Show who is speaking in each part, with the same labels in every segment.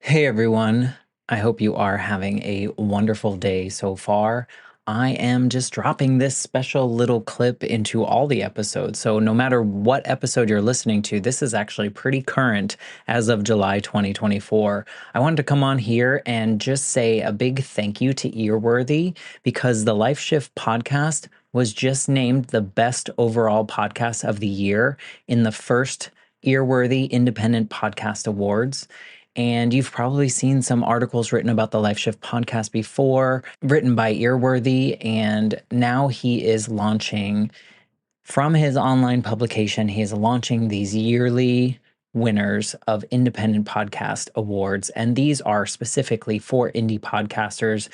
Speaker 1: Hey everyone, I hope you are having a wonderful day so far. I am just dropping this special little clip into all the episodes. So, no matter what episode you're listening to, this is actually pretty current as of July 2024. I wanted to come on here and just say a big thank you to Earworthy because the Life Shift podcast was just named the best overall podcast of the year in the first Earworthy Independent Podcast Awards. And you've probably seen some articles written about the Life Shift podcast before, written by Earworthy. And now he is launching from his online publication, he is launching these yearly winners of independent podcast awards. And these are specifically for indie podcasters.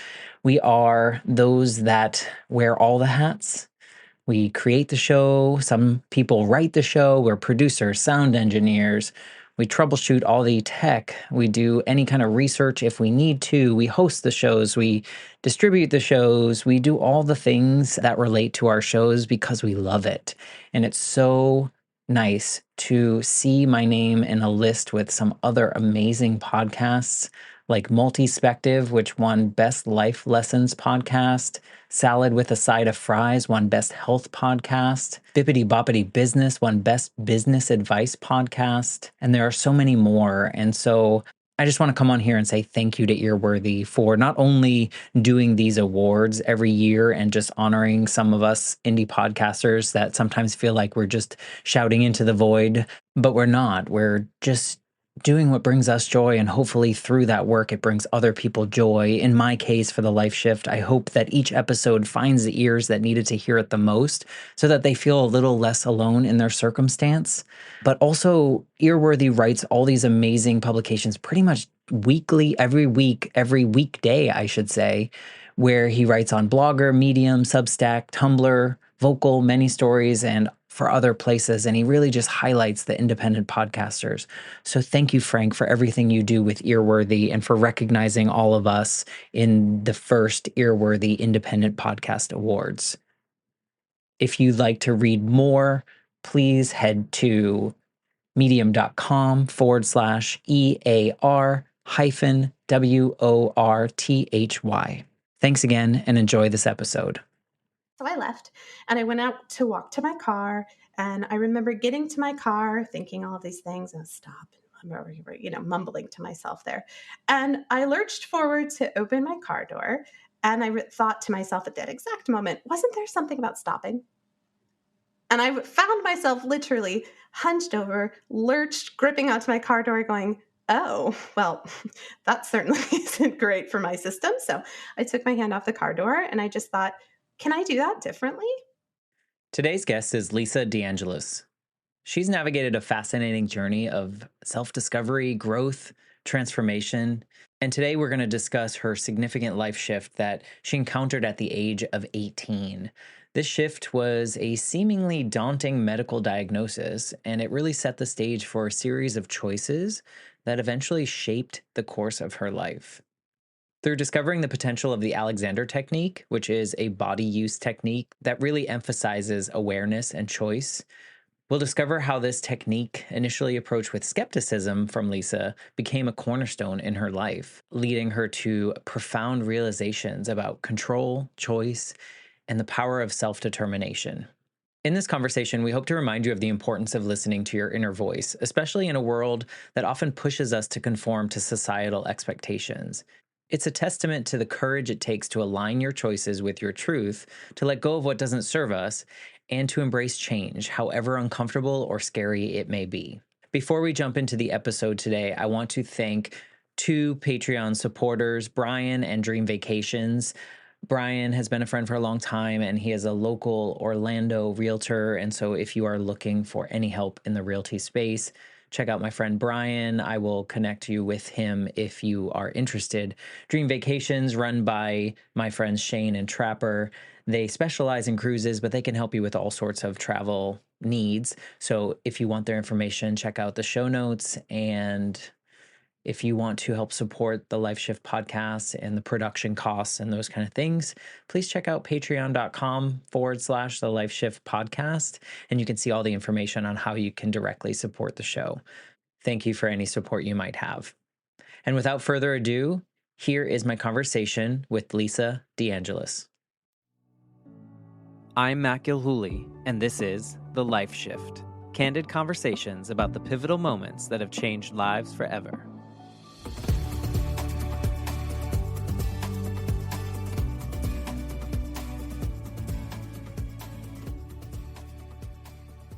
Speaker 1: We are those that wear all the hats. We create the show. Some people write the show. We're producers, sound engineers. We troubleshoot all the tech. We do any kind of research if we need to. We host the shows. We distribute the shows. We do all the things that relate to our shows because we love it. And it's so nice to see my name in a list with some other amazing podcasts like Multispective, which won Best Life Lessons Podcast. Salad with a Side of Fries won Best Health Podcast. Bippity Boppity Business won Best Business Advice Podcast. And there are so many more. And so I just want to come on here and say thank you to Earworthy for not only doing these awards every year and just honoring some of us indie podcasters that sometimes feel like we're just shouting into the void, but we're not. We're just doing what brings us joy, and hopefully through that work it brings other people joy. In my case, for the Life Shift, I hope that each episode finds the ears that needed to hear it the most so that they feel a little less alone in their circumstance. But also, Earworthy writes all these amazing publications pretty much weekly, every week, every weekday, I should say, where he writes on Blogger, Medium, Substack, Tumblr, Vocal, Many Stories, and for other places. And he really just highlights the independent podcasters. So thank you, Frank, for everything you do with Earworthy and for recognizing all of us in the first Earworthy Independent Podcast Awards. If you'd like to read more, please head to medium.com/EAR hyphen WORTHY. Thanks again and enjoy this episode.
Speaker 2: So I left and I went out to walk to my car. And I remember getting to my car, thinking all of these things and stop, mumbling to myself there. And I lurched forward to open my car door. And I thought to myself at that exact moment, wasn't there something about stopping? And I found myself literally hunched over, lurched, gripping onto my car door, going, oh, well, that certainly isn't great for my system. So I took my hand off the car door and I just thought, can I do that differently?
Speaker 1: Today's guest is Lisa DeAngelis. She's navigated a fascinating journey of self-discovery, growth, transformation, and today we're going to discuss her significant life shift that she encountered at the age of 18. This shift was a seemingly daunting medical diagnosis, and it really set the stage for a series of choices that eventually shaped the course of her life. Through discovering the potential of the Alexander technique, which is a body use technique that really emphasizes awareness and choice, we'll discover how this technique, initially approached with skepticism from Lisa, became a cornerstone in her life, leading her to profound realizations about control, choice, and the power of self-determination. In this conversation, we hope to remind you of the importance of listening to your inner voice, especially in a world that often pushes us to conform to societal expectations. It's a testament to the courage it takes to align your choices with your truth, to let go of what doesn't serve us, and to embrace change, however uncomfortable or scary it may be. Before we jump into the episode today, I want to thank two Patreon supporters, Brian and Dream Vacations. Brian has been a friend for a long time, and he is a local Orlando realtor. And so if you are looking for any help in the realty space, check out my friend Brian. I will connect you with him if you are interested. Dream Vacations, run by my friends Shane and Trapper. They specialize in cruises, but they can help you with all sorts of travel needs. So if you want their information, check out the show notes. And if you want to help support the Life Shift podcast and the production costs and those kind of things, please check out patreon.com/the Life Shift podcast. And you can see all the information on how you can directly support the show. Thank you for any support you might have. And without further ado, here is my conversation with Lisa DeAngelis. I'm Matt Gilhooly, and this is The Life Shift, candid conversations about the pivotal moments that have changed lives forever.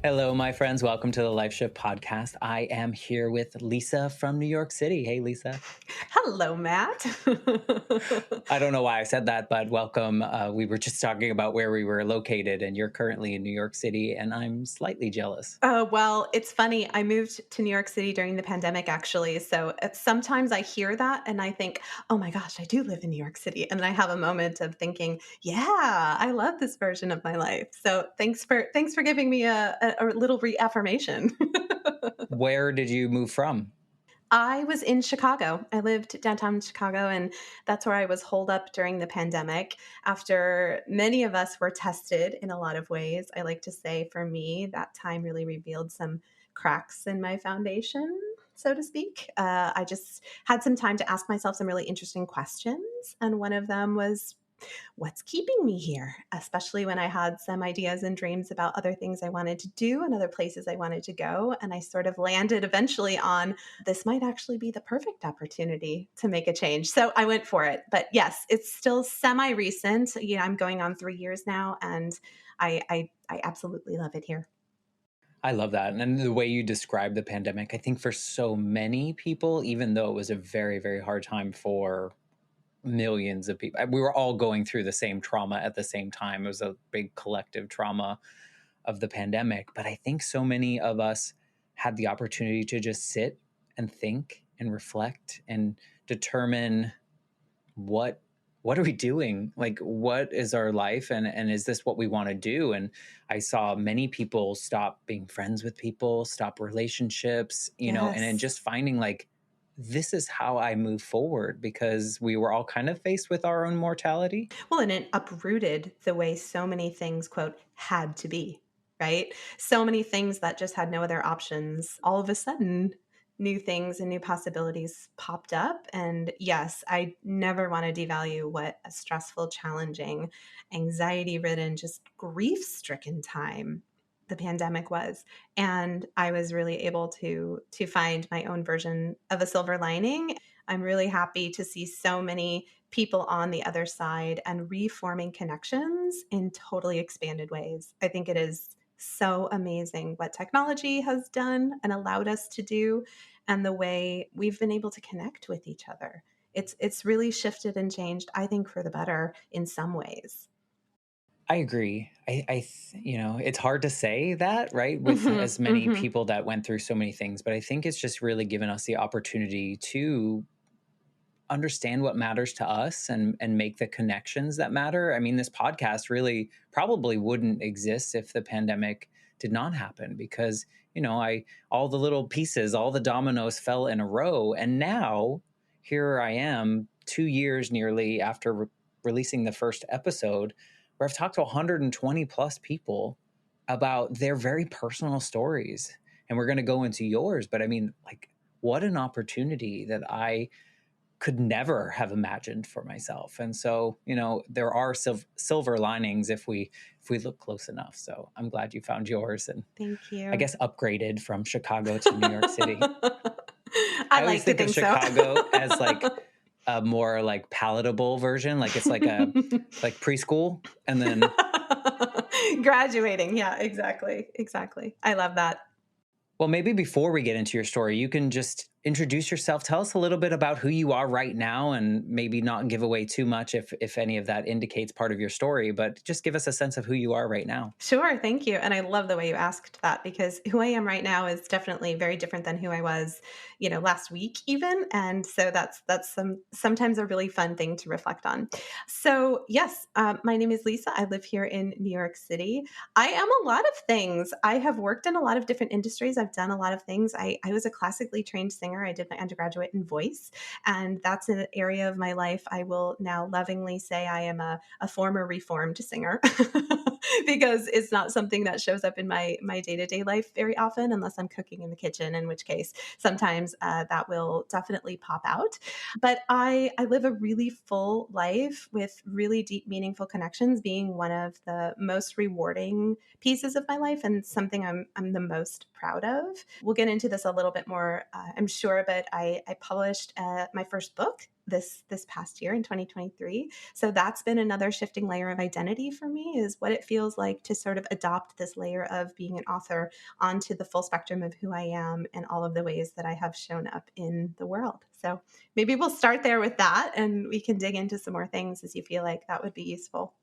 Speaker 1: Hello, my friends. Welcome to the Life Shift podcast. I am here with Lisa from New York City. Hey, Lisa.
Speaker 2: Hello, Matt.
Speaker 1: I don't know why I said that, but welcome. We were just talking about where we were located, and you're currently in New York City, and I'm slightly jealous.
Speaker 2: Well, it's funny. I moved to New York City during the pandemic, actually. So sometimes I hear that and I think, oh my gosh, I do live in New York City. And then I have a moment of thinking, yeah, I love this version of my life. So thanks for giving me a little reaffirmation.
Speaker 1: Where did you move from?
Speaker 2: I was in Chicago. I lived downtown Chicago, and that's where I was holed up during the pandemic. After many of us were tested in a lot of ways, I like to say for me, that time really revealed some cracks in my foundation, so to speak. I just had some time to ask myself some really interesting questions. And one of them was, what's keeping me here? Especially when I had some ideas and dreams about other things I wanted to do and other places I wanted to go. And I sort of landed eventually on this might actually be the perfect opportunity to make a change. So I went for it. But yes, it's still semi recent. I'm going on 3 years now, and I absolutely love it here.
Speaker 1: I love that. And the way you describe the pandemic, I think for so many people, even though it was a very, very hard time for millions of people, we were all going through the same trauma at the same time. It was a big collective trauma of the pandemic. But I think so many of us had the opportunity to just sit and think and reflect and determine what what are we doing, like what is our life, and is this what we want to do. And I saw many people stop being friends with people, stop relationships, and then
Speaker 2: Yes.
Speaker 1: just finding like this is how I move forward, because we were all kind of faced with our own mortality.
Speaker 2: Well, and it uprooted the way so many things, quote, had to be, right? So many things that just had no other options. All of a sudden, new things and new possibilities popped up. And yes, I never want to devalue what a stressful, challenging, anxiety ridden, just grief stricken time the pandemic was. And I was really able to find my own version of a silver lining. I'm really happy to see so many people on the other side and reforming connections in totally expanded ways. I think it is so amazing what technology has done and allowed us to do, and the way we've been able to connect with each other. It's really shifted and changed, I think, for the better in some ways.
Speaker 1: I agree. It's hard to say that, right, with
Speaker 2: Mhm,
Speaker 1: as many
Speaker 2: mhm.
Speaker 1: people that went through so many things, but I think it's just really given us the opportunity to understand what matters to us and make the connections that matter. I mean, this podcast really probably wouldn't exist if the pandemic did not happen, because, I all the little pieces, all the dominoes fell in a row, and now here I am 2 years nearly after releasing the first episode, where I've talked to 120 plus people about their very personal stories. And we're going to go into yours, but I mean, like, what an opportunity that I could never have imagined for myself. And so, there are silver linings if we look close enough. So I'm glad you found yours, and
Speaker 2: Thank
Speaker 1: I
Speaker 2: you.
Speaker 1: guess upgraded from Chicago to New York City.
Speaker 2: I
Speaker 1: I always
Speaker 2: like to
Speaker 1: think of
Speaker 2: think so.
Speaker 1: Chicago as like a more like palatable version. Like it's like a like preschool, and then
Speaker 2: Graduating. Yeah, exactly. Exactly. I love that.
Speaker 1: well, maybe before we get into your story, you can just introduce yourself. Tell us a little bit about who you are right now, and maybe not give away too much if any of that indicates part of your story, but just give us a sense of who you are right now.
Speaker 2: Sure, thank you. And I love the way you asked that, because who I am right now is definitely very different than who I was, last week even. And so that's sometimes a really fun thing to reflect on. So yes, my name is Lisa. I live here in New York City. I am a lot of things. I have worked in a lot of different industries. I've done a lot of things. I was a classically trained singer. I did my undergraduate in voice, and that's an area of my life I will now lovingly say I am a former reformed singer. because it's not something that shows up in my day-to-day life very often unless I'm cooking in the kitchen, in which case sometimes that will definitely pop out. But I live a really full life with really deep, meaningful connections being one of the most rewarding pieces of my life and something I'm the most proud of. We'll get into this a little bit more, I'm sure, but I published my first book this past year in 2023. So that's been another shifting layer of identity for me, is what it feels like to sort of adopt this layer of being an author onto the full spectrum of who I am and all of the ways that I have shown up in the world. So maybe we'll start there with that and we can dig into some more things as you feel like that would be useful.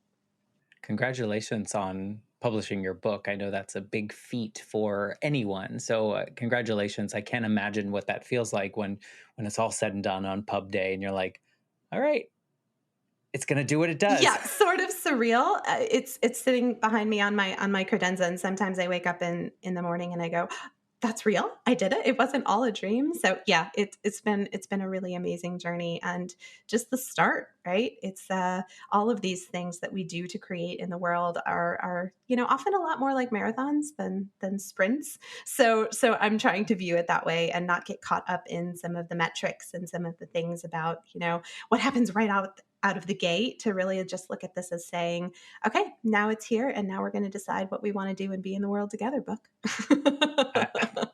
Speaker 1: Congratulations on publishing your book. I know that's a big feat for anyone. So, congratulations. I can't imagine what that feels like when it's all said and done on pub day and you're like, all right, it's going to do what it does.
Speaker 2: Yeah, sort of surreal. It's sitting behind me on my credenza, and sometimes I wake up in the morning and I go, "That's real. I did it. It wasn't all a dream." So yeah, it's been a really amazing journey, and just the start, right? It's all of these things that we do to create in the world are often a lot more like marathons than sprints. So I'm trying to view it that way and not get caught up in some of the metrics and some of the things about what happens right out of the gate, to really just look at this as saying, okay, now it's here and now we're going to decide what we want to do and be in the world together, book.
Speaker 1: I,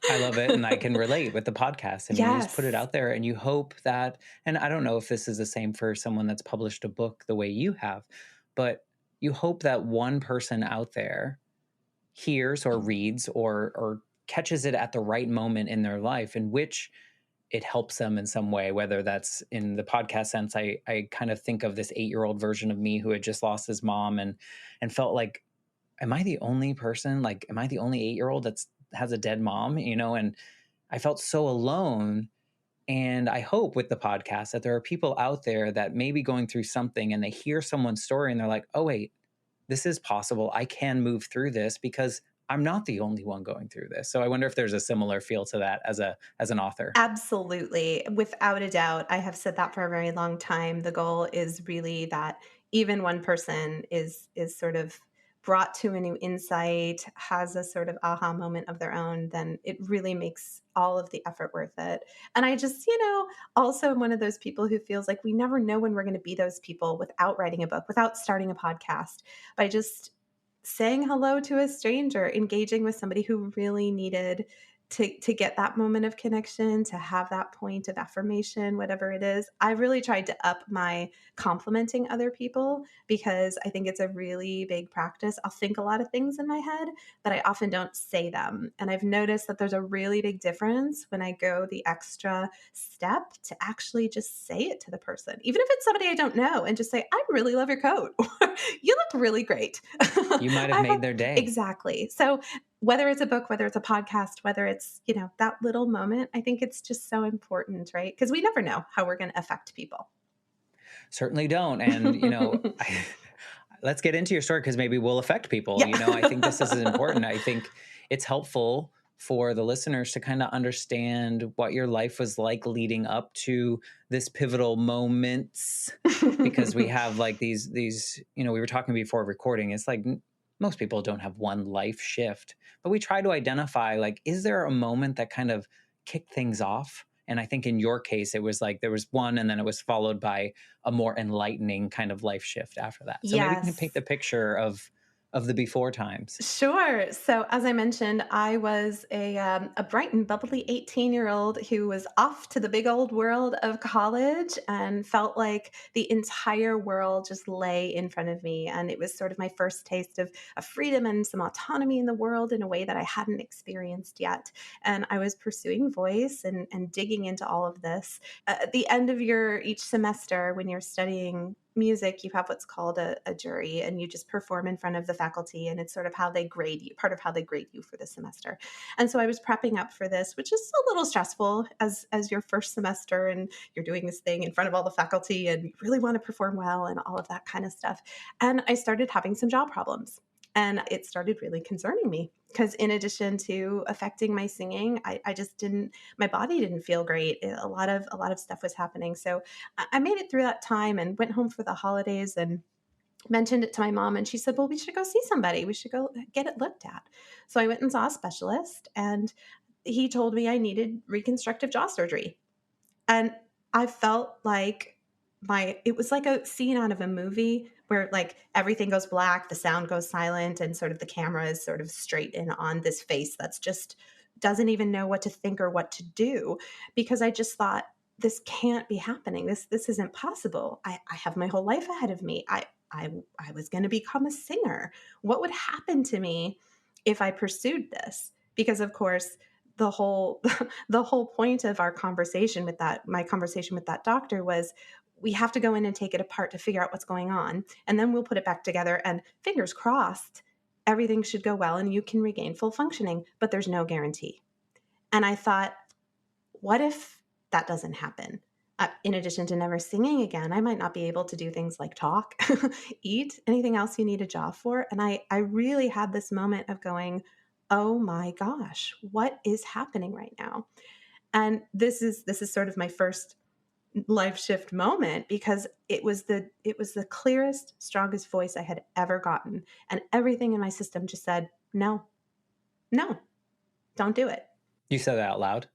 Speaker 1: I love it. And I can relate with the podcast. I mean, you just put it
Speaker 2: Yes.
Speaker 1: out there and you hope that, and I don't know if this is the same for someone that's published a book the way you have, but you hope that one person out there hears or reads or catches it at the right moment in their life in which it helps them in some way, whether that's in the podcast sense. I kind of think of this 8-year-old version of me who had just lost his mom and felt like, am I the only person? Like, am I the only 8-year-old that's has a dead mom? And I felt so alone. And I hope with the podcast that there are people out there that may be going through something and they hear someone's story and they're like, oh, wait, this is possible. I can move through this because I'm not the only one going through this. So I wonder if there's a similar feel to that as an author.
Speaker 2: Absolutely. Without a doubt. I have said that for a very long time. The goal is really that even one person is sort of brought to a new insight, has a sort of aha moment of their own, then it really makes all of the effort worth it. And I just, also am one of those people who feels like we never know when we're going to be those people without writing a book, without starting a podcast, by just saying hello to a stranger, engaging with somebody who really needed to get that moment of connection, to have that point of affirmation, whatever it is. I've really tried to up my complimenting other people because I think it's a really big practice. I'll think a lot of things in my head, but I often don't say them. And I've noticed that there's a really big difference when I go the extra step to actually just say it to the person, even if it's somebody I don't know, and just say, I really love your coat. Or, you look really great.
Speaker 1: You might have made their day.
Speaker 2: Exactly. So whether it's a book, whether it's a podcast, whether it's, that little moment, I think it's just so important, right? Because we never know how we're going to affect people.
Speaker 1: Certainly don't. And, let's get into your story because maybe we'll affect people.
Speaker 2: Yeah.
Speaker 1: I think this is important. I think it's helpful for the listeners to kind of understand what your life was like leading up to this pivotal moments, because we have like these, we were talking before recording. It's like most people don't have one life shift, but we try to identify, like, is there a moment that kind of kicked things off? And I think in your case, it was like there was one, and then it was followed by a more enlightening kind of life shift after that. So maybe you can paint
Speaker 2: Yes.
Speaker 1: the picture of the before times.
Speaker 2: Sure. So, as I mentioned, I was a bright and bubbly 18-year-old who was off to the big old world of college and felt like the entire world just lay in front of me. And it was sort of my first taste of freedom and some autonomy in the world in a way that I hadn't experienced yet. And I was pursuing voice and digging into all of this. At the end of each semester, when you're studying music, you have what's called a jury, and you just perform in front of the faculty, and it's sort of how they grade you, part of how they grade you for the semester. And so I was prepping up for this, which is a little stressful as your first semester, and you're doing this thing in front of all the faculty and you really want to perform well and all of that kind of stuff. And I started having some jaw problems. And it started really concerning me because, in addition to affecting my singing, I just didn't, my body didn't feel great. A lot of stuff was happening. So I made it through that time and went home for the holidays and mentioned it to my mom, and she said, well, we should go see somebody. We should go get it looked at. So I went and saw a specialist, and he told me I needed reconstructive jaw surgery. And I felt like it was like a scene out of a movie where like everything goes black, the sound goes silent, and sort of the camera is sort of straight in on this face that's just doesn't even know what to think or what to do, because I just thought, this can't be happening. This isn't possible. I have my whole life ahead of me. I was going to become a singer. What would happen to me if I pursued this? Because of course, the whole the whole point of our conversation with that my conversation with that doctor was, we have to go in and take it apart to figure out what's going on, and then we'll put it back together, and fingers crossed everything should go well and you can regain full functioning, but there's no guarantee. And I thought, what if that doesn't happen? In addition to never singing again, I might not be able to do things like talk, eat, anything else you need a jaw for. And I really had this moment of going, oh my gosh, what is happening right now? And this is sort of my first life shift moment, because it was the clearest, strongest voice I had ever gotten. And everything in my system just said, no, no, don't do it.
Speaker 1: You said that out loud,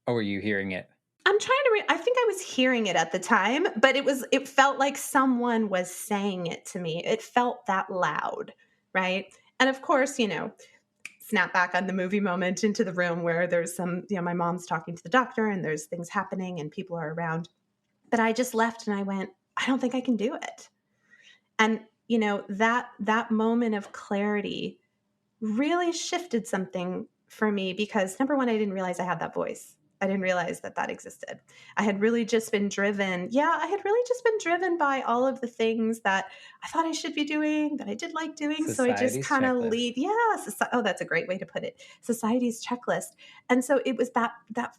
Speaker 1: or were you hearing it?
Speaker 2: I'm trying to I think I was hearing it at the time, but it felt like someone was saying it to me. It felt that loud, right? And of course, snap back on the movie moment into the room where there's my mom's talking to the doctor and there's things happening and people are around. But I just left and I went, I don't think I can do it. And that moment of clarity really shifted something for me, because number one, I didn't realize I had that voice. I didn't realize that existed. I had really just been driven. Yeah, I had really just been driven by all of the things that I thought I should be doing, that I did like doing. So I just
Speaker 1: Society's
Speaker 2: kind of
Speaker 1: checklist.
Speaker 2: lead. Yeah. Oh, that's a great way to put it. Society's checklist. And so it was that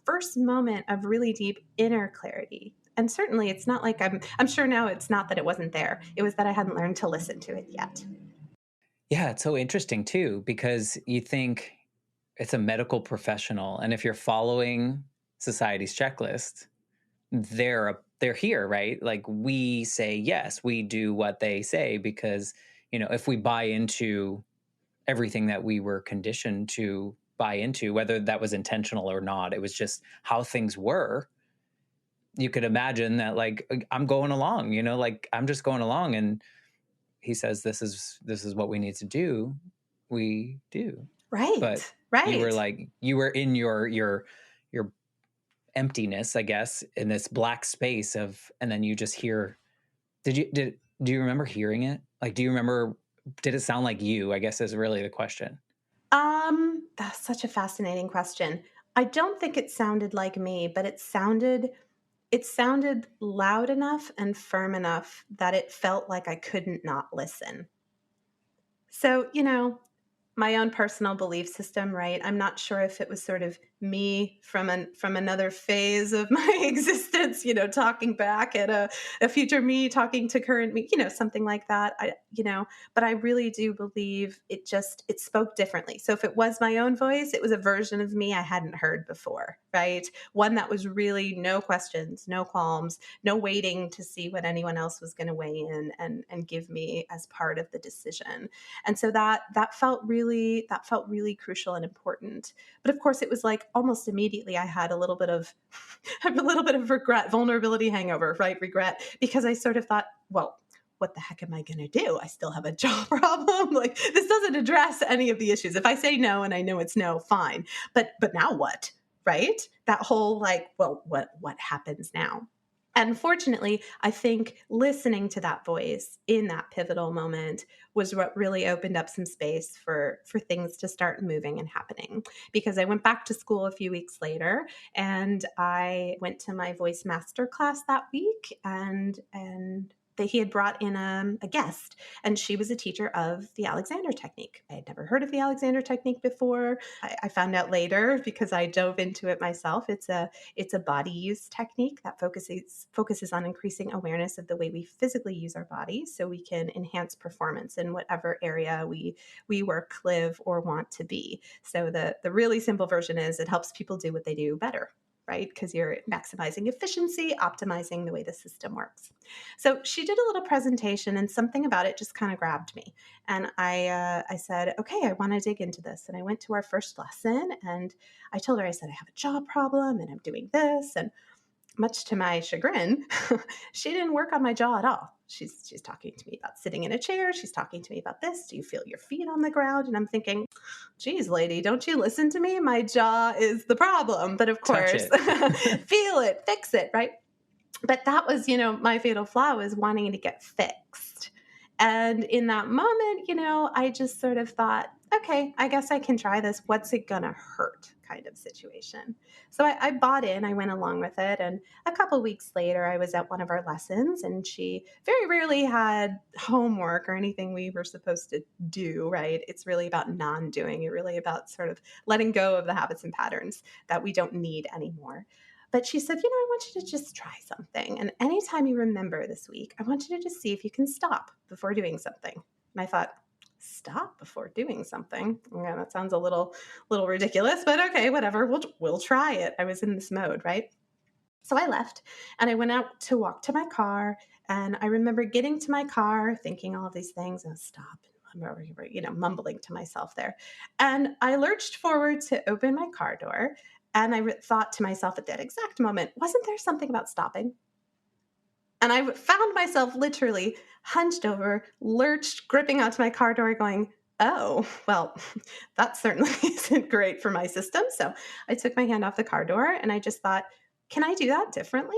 Speaker 2: first moment of really deep inner clarity. And certainly it's not like I'm sure now it's not that it wasn't there. It was that I hadn't learned to listen to it yet.
Speaker 1: Yeah, it's so interesting too, because you think it's a medical professional, and if you're following society's checklist, they're here, right? Like, we say yes, we do what they say, because if we buy into everything that we were conditioned to buy into, whether that was intentional or not, it was just how things were. You could imagine that, like, I'm going along, like, I'm just going along, and he says this is what we need to do, we do. But
Speaker 2: Right.
Speaker 1: you were
Speaker 2: Right.
Speaker 1: like, you were in your emptiness, I guess, in this black space of, and then you just hear. Do you remember hearing it? Like, do you remember? Did it sound like you? I guess is really the question.
Speaker 2: That's such a fascinating question. I don't think it sounded like me, but it sounded loud enough and firm enough that it felt like I couldn't not listen. So, my own personal belief system, right? I'm not sure if it was sort of me from another phase of my existence, talking back at a future me talking to current me, something like that. But I really do believe it spoke differently. So if it was my own voice, it was a version of me I hadn't heard before, right? One that was really no questions, no qualms, no waiting to see what anyone else was going to weigh in and give me as part of the decision. And so that felt really crucial and important. But of course it was like almost immediately I had a little bit of a little bit of regret, vulnerability hangover, right? Regret, because I sort of thought, well, what the heck am I going to do? I still have a jaw problem. Like, this doesn't address any of the issues. If I say no and I know it's no, fine. But now what? Right? That whole like, well, what happens now? And fortunately, I think listening to that voice in that pivotal moment was what really opened up some space for things to start moving and happening. Because I went back to school a few weeks later, and I went to my voice master class that week, and he had brought in a guest, and she was a teacher of the Alexander technique. I had never heard of the Alexander technique before. I found out later because I dove into it myself. It's a body use technique that focuses on increasing awareness of the way we physically use our bodies so we can enhance performance in whatever area we work, live, or want to be. So the really simple version is it helps people do what they do better. right? Because you're maximizing efficiency, optimizing the way the system works. So she did a little presentation, and something about it just kind of grabbed me. And I said, okay, I want to dig into this. And I went to our first lesson, and I told her, I said, I have a jaw problem, and I'm doing this. And much to my chagrin, she didn't work on my jaw at all. She's talking to me about sitting in a chair. She's talking to me about this. Do you feel your feet on the ground? And I'm thinking, geez, lady, don't you listen to me? My jaw is the problem. But of
Speaker 1: Touch
Speaker 2: course,
Speaker 1: it.
Speaker 2: feel it, fix it, right? But that was, my fatal flaw was wanting to get fixed. And in that moment, I just sort of thought, okay, I guess I can try this. What's it gonna hurt kind of situation. So I bought in, I went along with it. And a couple weeks later, I was at one of our lessons, and she very rarely had homework or anything we were supposed to do, right? It's really about non-doing. It's really about sort of letting go of the habits and patterns that we don't need anymore. But she said, I want you to just try something. And anytime you remember this week, I want you to just see if you can stop before doing something. And I thought, stop before doing something? Yeah, that sounds a little ridiculous, but okay, whatever. We'll try it. I was in this mode, right? So I left, and I went out to walk to my car. And I remember getting to my car, thinking all of these things, and stop, mumbling to myself there. And I lurched forward to open my car door. And I thought to myself at that exact moment, wasn't there something about stopping? And I found myself literally hunched over, lurched, gripping onto my car door, going, oh, well, that certainly isn't great for my system. So I took my hand off the car door, and I just thought, can I do that differently?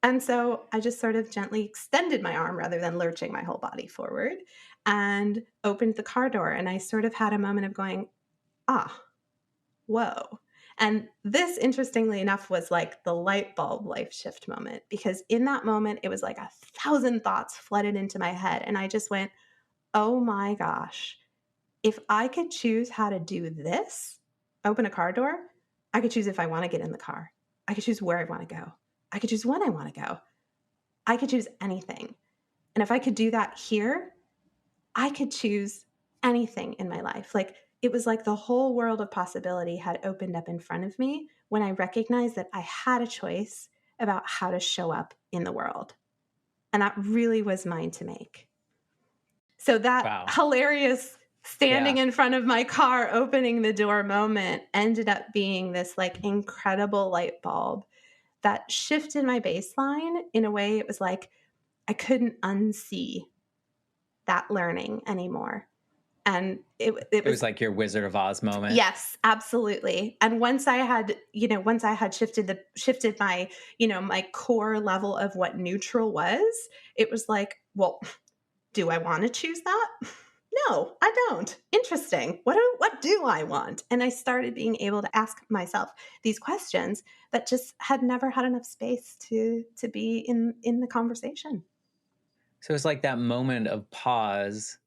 Speaker 2: And so I just sort of gently extended my arm rather than lurching my whole body forward, and opened the car door. And I sort of had a moment of going, ah, whoa. And this, interestingly enough, was like the light bulb life shift moment, because in that moment, it was like 1,000 thoughts flooded into my head. And I just went, oh my gosh, if I could choose how to do this, open a car door, I could choose if I want to get in the car. I could choose where I want to go. I could choose when I want to go. I could choose anything. And if I could do that here, I could choose anything in my life. Like, it was like the whole world of possibility had opened up in front of me when I recognized that I had a choice about how to show up in the world. And that really was mine to make. So that
Speaker 1: Wow.
Speaker 2: hilarious standing
Speaker 1: Yeah.
Speaker 2: in front of my car, opening the door moment ended up being this like incredible light bulb that shifted my baseline in a way. It was like I couldn't unsee that learning anymore. And it
Speaker 1: It was
Speaker 2: was,
Speaker 1: like your Wizard of Oz moment.
Speaker 2: yes, absolutely. And once I had shifted my, my core level of what neutral was, it was like, well, do I want to choose that? No, I don't. Interesting. What do I want? And I started being able to ask myself these questions that just had never had enough space to be in the conversation.
Speaker 1: So it's like that moment of pause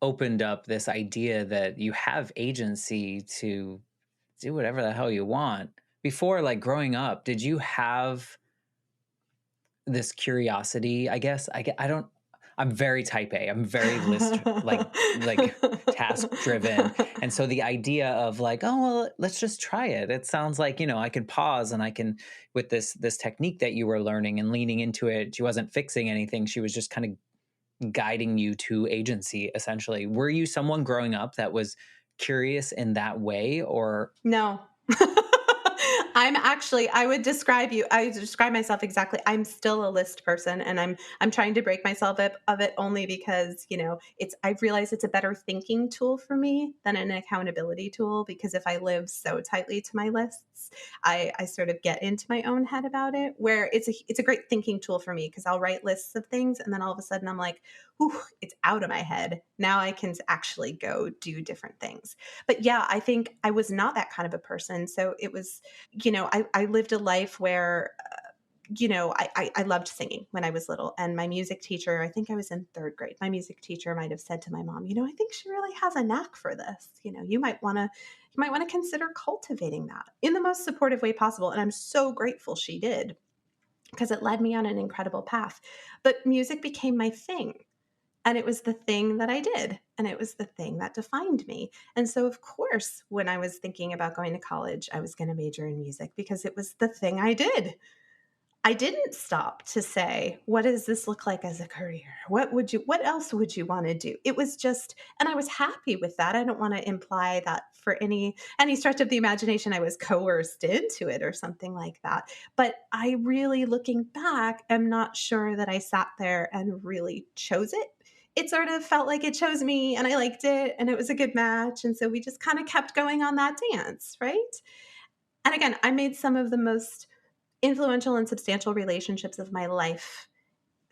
Speaker 1: opened up this idea that you have agency to do whatever the hell you want. Before, like growing up, did you have this curiosity? I guess I don't. I'm very type A. I'm very list like task driven, and so the idea of like, oh well, let's just try it. It sounds like I can pause and I can with this technique that you were learning and leaning into it. She wasn't fixing anything. She was just kind of guiding you to agency. Essentially, were you someone growing up that was curious in that way, or
Speaker 2: No. I would describe myself exactly. I'm still a list person, and I'm trying to break myself of it only because, I've realized it's a better thinking tool for me than an accountability tool, because if I live so tightly to my lists, I sort of get into my own head about it, where it's a great thinking tool for me, because I'll write lists of things, and then all of a sudden I'm like, whew, it's out of my head. Now I can actually go do different things. But yeah, I think I was not that kind of a person. So it was, I lived a life where, I loved singing when I was little. And my music teacher, I think I was in third grade, my music teacher might have said to my mom, I think she really has a knack for this. You might want to consider cultivating that in the most supportive way possible. And I'm so grateful she did, because it led me on an incredible path. But music became my thing. And it was the thing that I did, and it was the thing that defined me. And so, of course, when I was thinking about going to college, I was going to major in music because it was the thing I did. I didn't stop to say, "What does this look like as a career? What else would you wanna do?" It was just, and I was happy with that. I don't wanna imply that for any stretch of the imagination I was coerced into it or something like that. But I really, looking back, am not sure that I sat there and really chose it. It sort of felt like it chose me, and I liked it, and it was a good match, and so we just kinda kept going on that dance, right? And again, I made some of the most influential and substantial relationships of my life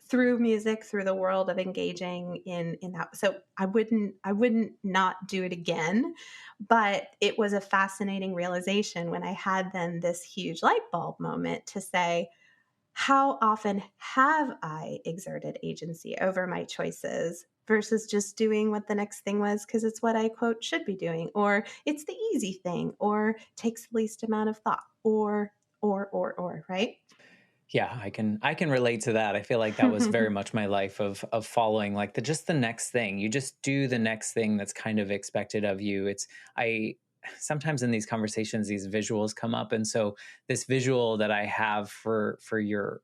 Speaker 2: through music, through the world of engaging in that. So I wouldn't not do it again, but it was a fascinating realization when I had then this huge light bulb moment to say, how often have I exerted agency over my choices versus just doing what the next thing was because it's what I quote should be doing, or it's the easy thing, or takes the least amount of thought, or, right?
Speaker 1: Yeah, I can relate to that. I feel like that was very much my life of following like the next thing. You just do the next thing that's kind of expected of you. It's I sometimes in these conversations these visuals come up, and so this visual that I have for your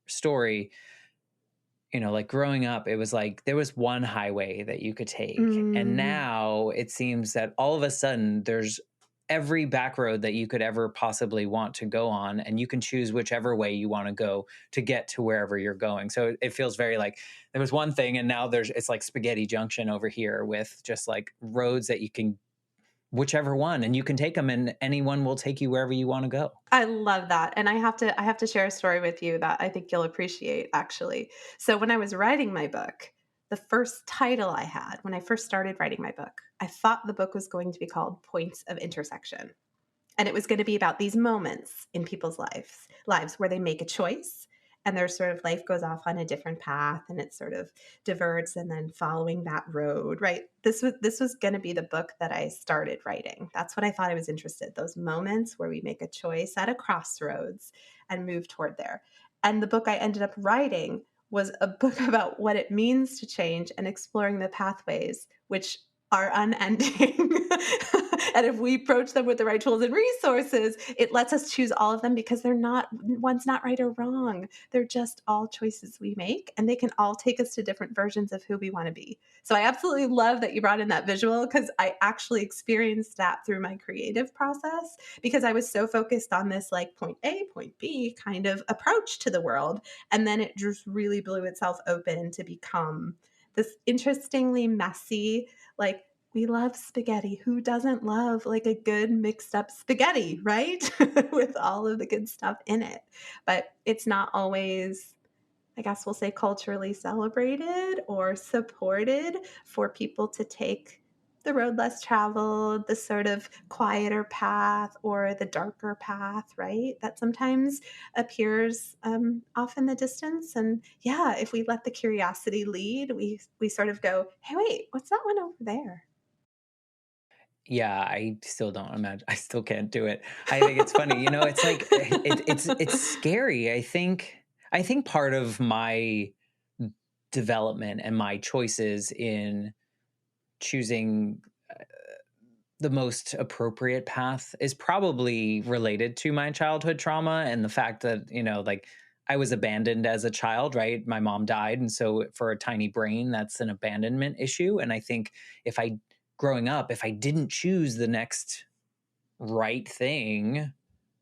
Speaker 1: story, like growing up, it was like there was one highway that you could take. And
Speaker 2: Mm,
Speaker 1: now it seems that all of a sudden there's every back road that you could ever possibly want to go on. And you can choose whichever way you want to go to get to wherever you're going. So it feels very like there was one thing and now it's like spaghetti junction over here with just like roads that you can, whichever one, and you can take them and anyone will take you wherever you want to go.
Speaker 2: I love that, and I have to share a story with you that I think you'll appreciate, actually. So when I was writing my book, the first title I had when I first started writing my book, I thought the book was going to be called Points of Intersection. And it was going to be about these moments in people's lives where they make a choice and their sort of life goes off on a different path and it sort of diverts and then following that road, right? This was going to be the book that I started writing. That's what I thought I was interested, those moments where we make a choice at a crossroads and move toward there. And the book I ended up writing was a book about what it means to change and exploring the pathways which are unending. And if we approach them with the right tools and resources, it lets us choose all of them because one's not right or wrong. They're just all choices we make, and they can all take us to different versions of who we want to be. So I absolutely love that you brought in that visual because I actually experienced that through my creative process because I was so focused on this like point A, point B kind of approach to the world. And then it just really blew itself open to become this interestingly messy, like, we love spaghetti. Who doesn't love like a good mixed up spaghetti, right? With all of the good stuff in it. But it's not always, I guess we'll say, culturally celebrated or supported for people to take the road less traveled, the sort of quieter path or the darker path, right? That sometimes appears off in the distance. And yeah, if we let the curiosity lead, we sort of go, hey, wait, what's that one over there?
Speaker 1: Yeah, I still don't imagine. I still can't do it. I think it's funny, it's like it's scary. I think part of my development and my choices in choosing the most appropriate path is probably related to my childhood trauma and the fact that, like I was abandoned as a child, right? My mom died. And so for a tiny brain, that's an abandonment issue. And I think if I, growing up, if I didn't choose the next right thing,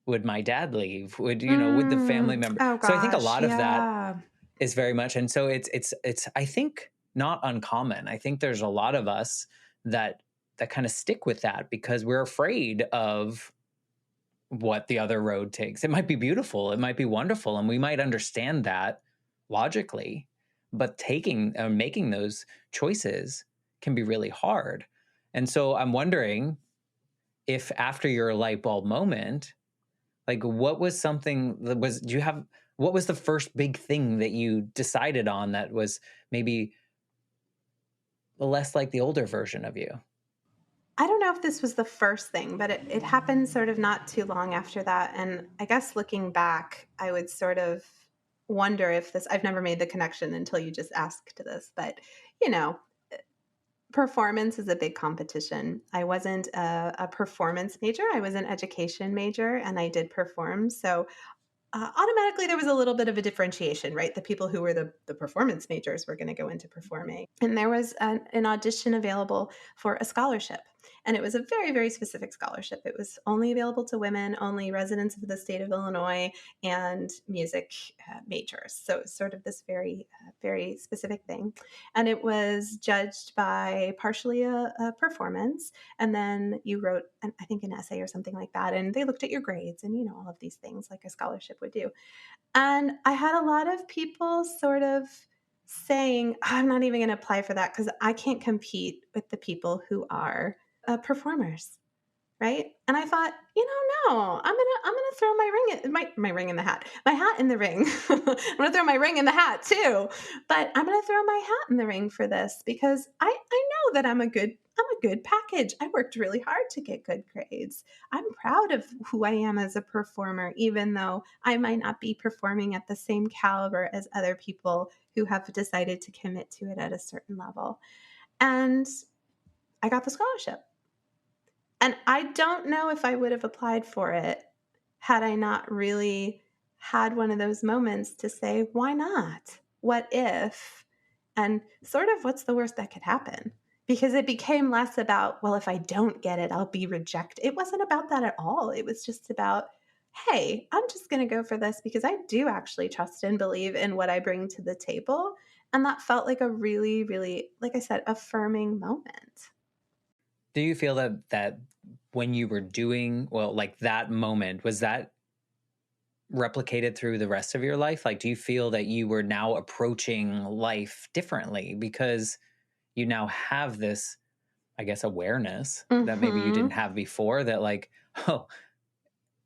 Speaker 1: would my dad leave? Would the family member?
Speaker 2: Oh
Speaker 1: So I think a
Speaker 2: gosh,
Speaker 1: lot of that
Speaker 2: yeah.
Speaker 1: is very much, and so it's I think not uncommon. I think there's a lot of us that kind of stick with that because we're afraid of what the other road takes. It might be beautiful, it might be wonderful, and we might understand that logically, but taking or making those choices can be really hard. And so I'm wondering if after your light bulb moment, like what was something that was do you have what was the first big thing that you decided on that was maybe less like the older version of you?
Speaker 2: I don't know if this was the first thing, but it happened sort of not too long after that. And I guess looking back, I would sort of wonder if this, I've never made the connection until you just asked this, but, you know, performance is a big competition. I wasn't a performance major. I was an education major and I did perform. So automatically there was a little bit of a differentiation, right? The people who were the performance majors were going to go into performing. And there was an audition available for a scholarship. And it was a very, very specific scholarship. It was only available to women, only residents of the state of Illinois, and music majors. So it was sort of this very, very specific thing. And it was judged by partially a performance. And then you wrote, I think, an essay or something like that. And they looked at your grades and, all of these things like a scholarship would do. And I had a lot of people sort of saying, I'm not even going to apply for that because I can't compete with the people who are performers. Right. And I thought, no, I'm gonna throw my ring in the hat, my hat in the ring. I'm gonna throw my ring in the hat too, but I'm gonna throw my hat in the ring for this because I know that I'm a good package. I worked really hard to get good grades. I'm proud of who I am as a performer, even though I might not be performing at the same caliber as other people who have decided to commit to it at a certain level. And I got the scholarship. And I don't know if I would have applied for it had I not really had one of those moments to say, why not? What if? And sort of what's the worst that could happen? Because it became less about, well, if I don't get it, I'll be rejected. It wasn't about that at all. It was just about, hey, I'm just going to go for this because I do actually trust and believe in what I bring to the table. And that felt like a really, really, like I said, affirming moment.
Speaker 1: Do you feel that when you were doing, well, like that moment, was that replicated through the rest of your life? Like, do you feel that you were now approaching life differently because you now have this, I guess, awareness that maybe you didn't
Speaker 2: Mm-hmm.
Speaker 1: have before, that like, oh,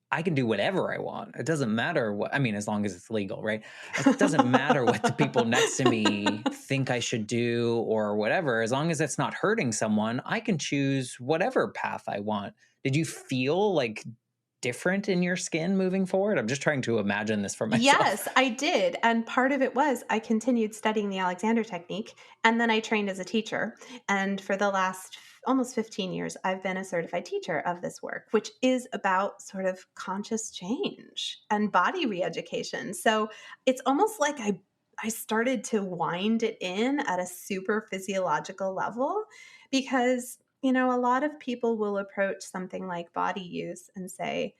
Speaker 1: I can do whatever I want. It doesn't matter what, I mean, as long as it's legal, right? It doesn't matter what the people next to me think I should do or whatever. As long as it's not hurting someone, I can choose whatever path I want. Did you feel like different in your skin moving forward? I'm just trying to imagine this for myself.
Speaker 2: Yes, I did. And part of it was I continued studying the Alexander technique and then I trained as a teacher. And for the last almost 15 years, I've been a certified teacher of this work, which is about sort of conscious change and body re-education. So it's almost like I started to wind it in at a super physiological level because, a lot of people will approach something like body use and say,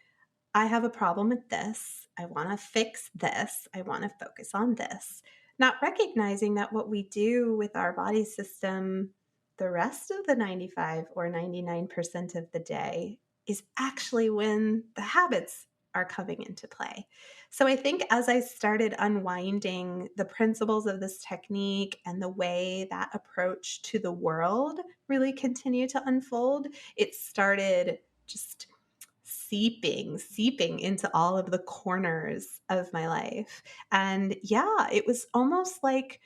Speaker 2: I have a problem with this. I want to fix this. I want to focus on this. Not recognizing that what we do with our body system the rest of the 95 or 99% of the day is actually when the habits are coming into play. So I think as I started unwinding the principles of this technique and the way that approach to the world really continued to unfold, it started just seeping into all of the corners of my life. And yeah, it was almost like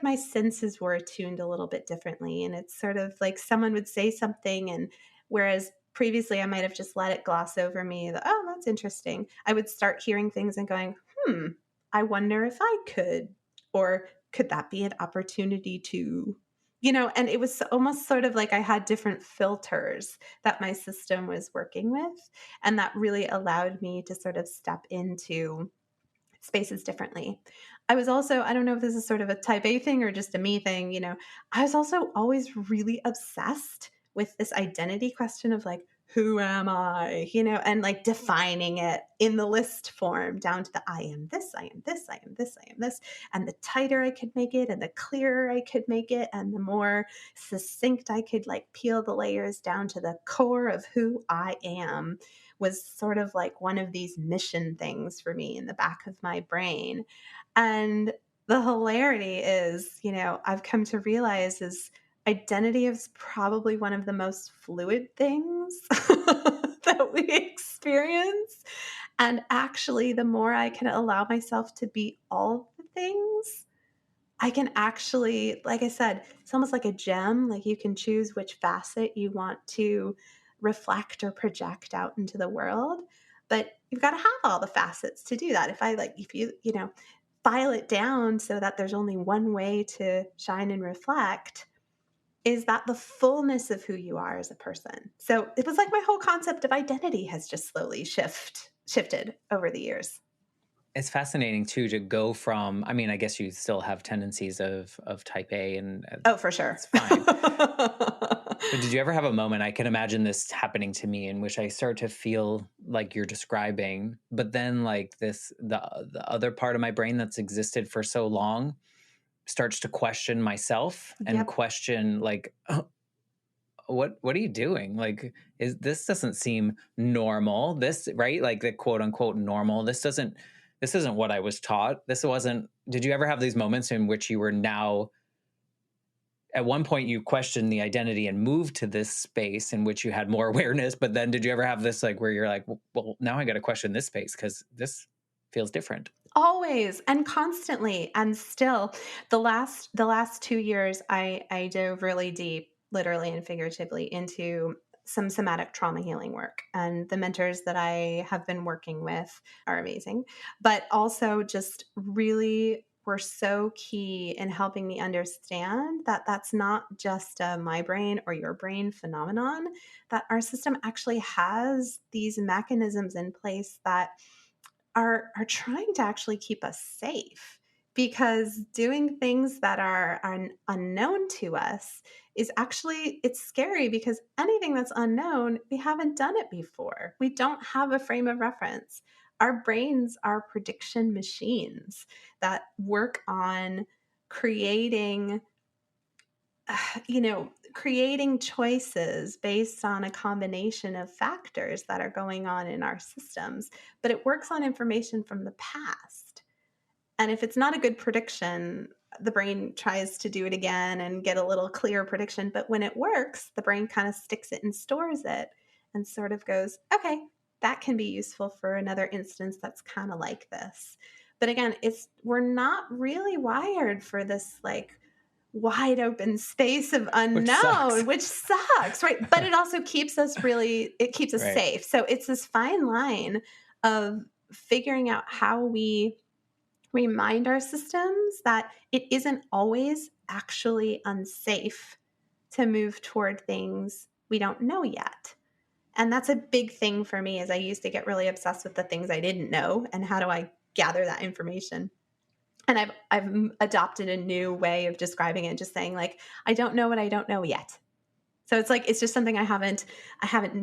Speaker 2: my senses were attuned a little bit differently. And it's sort of like someone would say something, and whereas previously I might have just let it gloss over me, oh, that's interesting, I would start hearing things and going, I wonder if I could, or could that be an opportunity to, and it was almost sort of like I had different filters that my system was working with. And that really allowed me to sort of step into spaces differently. I was also, I don't know if this is sort of a type A thing or just a me thing, I was also always really obsessed with this identity question of like, who am I? And like defining it in the list form down to the I am this, I am this, I am this, I am this. And the tighter I could make it and the clearer I could make it and the more succinct I could like peel the layers down to the core of who I am was sort of like one of these mission things for me in the back of my brain. And the hilarity is, I've come to realize is identity is probably one of the most fluid things that we experience. And actually, the more I can allow myself to be all the things, I can actually, like I said, it's almost like a gem. Like you can choose which facet you want to reflect or project out into the world. But you've got to have all the facets to do that. If you, file it down so that there's only one way to shine and reflect, is that the fullness of who you are as a person. So it was like my whole concept of identity has just slowly shifted over the years.
Speaker 1: It's fascinating too to go from, I mean, I guess you still have tendencies of type A, and
Speaker 2: Oh, for sure.
Speaker 1: it's fine. But did you ever have a moment, I can imagine this happening to me, in which I start to feel like you're describing, but then like the other part of my brain that's existed for so long starts to question myself and
Speaker 2: Yep.
Speaker 1: question like, "Oh, what are you doing? Like, is this doesn't seem normal? This, right? Like the quote unquote normal. This isn't what I was taught. This wasn't, did you ever have these moments in which you were now, at one point you questioned the identity and moved to this space in which you had more awareness, but then did you ever have this like where you're like, well, now I got to question this space because this feels different?
Speaker 2: Always and constantly, and still the last 2 years, I dove really deep, literally and figuratively, into some somatic trauma healing work, and the mentors that I have been working with are amazing, but also just really were so key in helping me understand that that's not just a my brain or your brain phenomenon, that our system actually has these mechanisms in place that are trying to actually keep us safe, because doing things that are unknown to us is actually, it's scary, because anything that's unknown, we haven't done it before, we don't have a frame of reference. Our brains are prediction machines that work on creating creating choices based on a combination of factors that are going on in our systems, but it works on information from the past. And if it's not a good prediction, the brain tries to do it again and get a little clearer prediction. But when it works, the brain kind of sticks it and stores it and sort of goes, okay, that can be useful for another instance that's kind of like this. But again, we're not really wired for this like wide open space of
Speaker 1: Which sucks.
Speaker 2: unknown, which sucks, right? But it also it keeps us
Speaker 1: Right.
Speaker 2: safe. So it's this fine line of figuring out how we remind our systems that it isn't always actually unsafe to move toward things we don't know yet. And that's a big thing for me, is I used to get really obsessed with the things I didn't know and how do I gather that information. And I've adopted a new way of describing it, just saying like, I don't know what I don't know yet. So it's like it's just something I haven't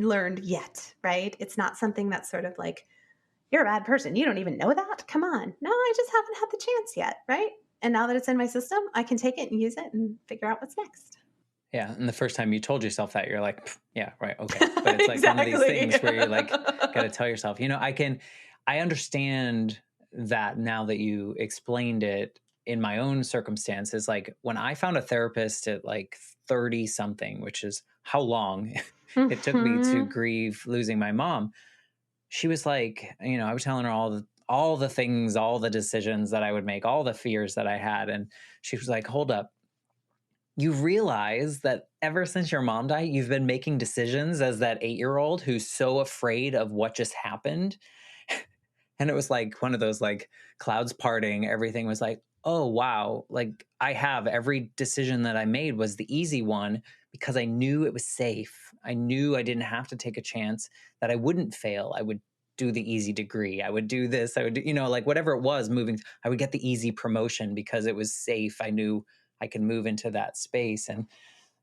Speaker 2: learned yet, right? It's not something that's sort of like, you're a bad person. You don't even know that? Come on. No, I just haven't had the chance yet, right? And now that it's in my system, I can take it and use it and figure out what's next.
Speaker 1: Yeah, and the first time you told yourself that, you're like, "Pff, yeah, right, okay." But it's like one of these
Speaker 2: Exactly.
Speaker 1: things where you're like, gotta tell yourself, I understand that now that you explained it in my own circumstances. Like when I found a therapist at like 30 something, which is how long it took me to
Speaker 2: Mhm.
Speaker 1: grieve losing my mom, she was like, I was telling her all the things, all the decisions that I would make, all the fears that I had. And she was like, hold up, you realize that ever since your mom died, you've been making decisions as that 8-year-old who's so afraid of what just happened. And it was like one of those like clouds parting. Everything was like, oh, wow. Like I have every decision that I made was the easy one because I knew it was safe. I knew I didn't have to take a chance, that I wouldn't fail. I would do the easy degree. I would do this. I would do, like whatever it was moving, I would get the easy promotion because it was safe. I knew I could move into that space. And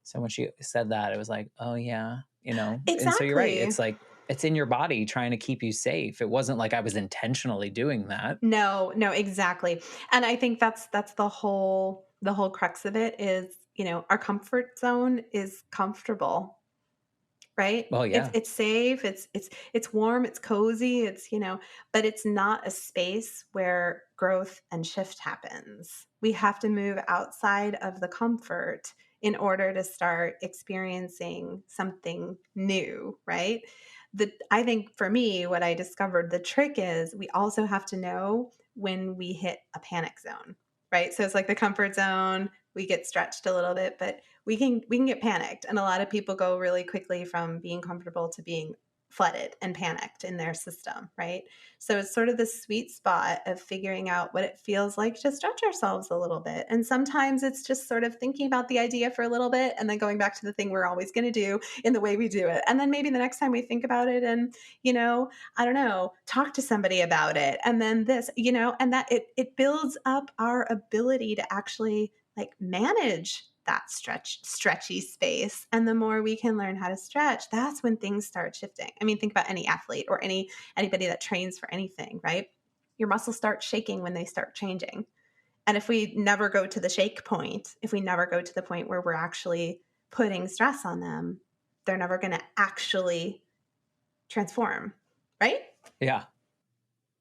Speaker 1: so when she said that, it was like, oh, yeah, and so you're right.
Speaker 2: Exactly.
Speaker 1: It's like, it's in your body trying to keep you safe. It wasn't like I was intentionally doing that.
Speaker 2: No, no, exactly. And I think that's the whole crux of it is, our comfort zone is comfortable, right?
Speaker 1: Well,
Speaker 2: It's
Speaker 1: yeah.
Speaker 2: it's safe, it's warm, it's cozy, but it's not a space where growth and shift happens. We have to move outside of the comfort in order to start experiencing something new, right? I think for me, what I discovered the trick is we also have to know when we hit a panic zone, right? So it's like the comfort zone, we get stretched a little bit, but we can get panicked, and a lot of people go really quickly from being comfortable to being flooded and panicked in their system, right? So it's sort of the sweet spot of figuring out what it feels like to stretch ourselves a little bit. And sometimes it's just sort of thinking about the idea for a little bit and then going back to the thing we're always going to do in the way we do it. And then maybe the next time we think about it and, I don't know, talk to somebody about it. And then this, and that it builds up our ability to actually like manage that stretchy space. And the more we can learn how to stretch, that's when things start shifting. I mean, think about any athlete or anybody that trains for anything, right? Your muscles start shaking when they start changing. And if we never go to the shake point, if we never go to the point where we're actually putting stress on them, they're never going to actually transform, right?
Speaker 1: Yeah.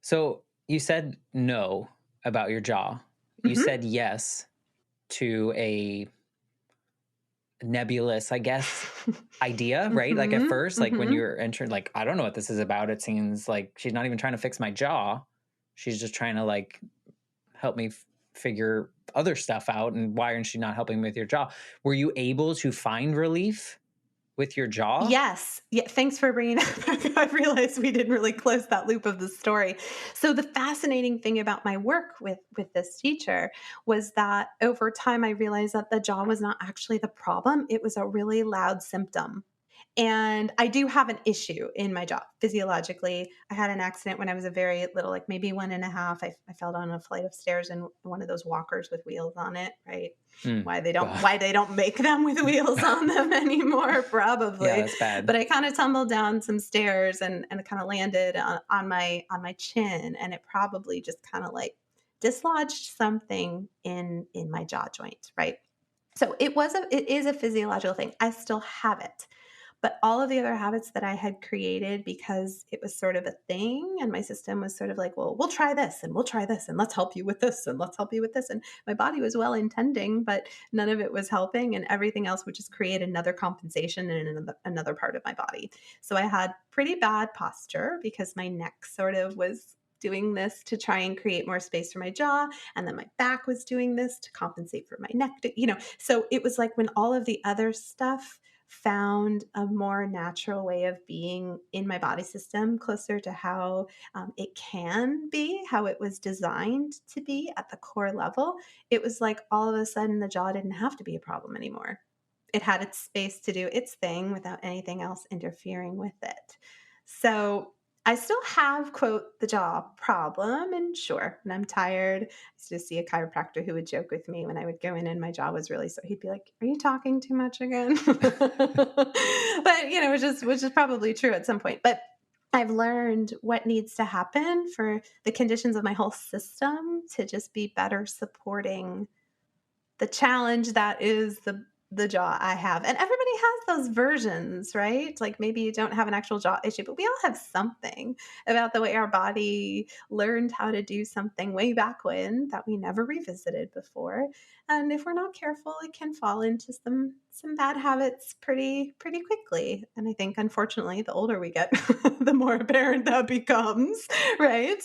Speaker 1: So you said no about your jaw. You
Speaker 2: Mm-hmm.
Speaker 1: said yes to a nebulous, I guess, idea, right? Like at
Speaker 2: Mm-hmm.
Speaker 1: first, like when
Speaker 2: Mm-hmm.
Speaker 1: you're entering, like, I don't know what this is about. It seems like she's not even trying to fix my jaw. She's just trying to like help me figure other stuff out. And why aren't she not helping me with your jaw? Were you able to find relief with your jaw?
Speaker 2: Yes. Yeah. Thanks for bringing that back. I realized we didn't really close that loop of the story. So the fascinating thing about my work with this teacher was that over time I realized that the jaw was not actually the problem. It was a really loud symptom. And I do have an issue in my jaw physiologically. I had an accident when I was a very little, like maybe one and a half. I fell down a flight of stairs in one of those walkers with wheels on it, right?
Speaker 1: Mm,
Speaker 2: Why they don't
Speaker 1: God.
Speaker 2: why they don't make them with wheels on them anymore,
Speaker 1: Yeah,
Speaker 2: probably.
Speaker 1: that's bad.
Speaker 2: But I kind of tumbled down some stairs and kind of landed on my chin, and it probably just kind of like dislodged something in my jaw joint, right? So it is a physiological thing. I still have it. But all of the other habits that I had created because it was sort of a thing, and my system was sort of like, well, we'll try this and we'll try this and let's help you with this and let's help you with this. And my body was well intending, but none of it was helping. And everything else would just create another compensation in another part of my body. So I had pretty bad posture because my neck sort of was doing this to try and create more space for my jaw. And then my back was doing this to compensate for my neck. So it was like when all of the other stuff found a more natural way of being in my body system, closer to how it can be, how it was designed to be at the core level. It was like all of a sudden the jaw didn't have to be a problem anymore. It had its space to do its thing without anything else interfering with it. So I still have, quote, the jaw problem. And sure, when I'm tired, I used to see a chiropractor who would joke with me when I would go in and my jaw was really so he'd be like, "Are you talking too much again?" But which is probably true at some point. But I've learned what needs to happen for the conditions of my whole system to just be better supporting the challenge that is the jaw I have. And everybody has those versions, right? Like maybe you don't have an actual jaw issue, but we all have something about the way our body learned how to do something way back when that we never revisited before. And if we're not careful, it can fall into some bad habits pretty quickly. And I think unfortunately, the older we get, the more apparent that becomes, right?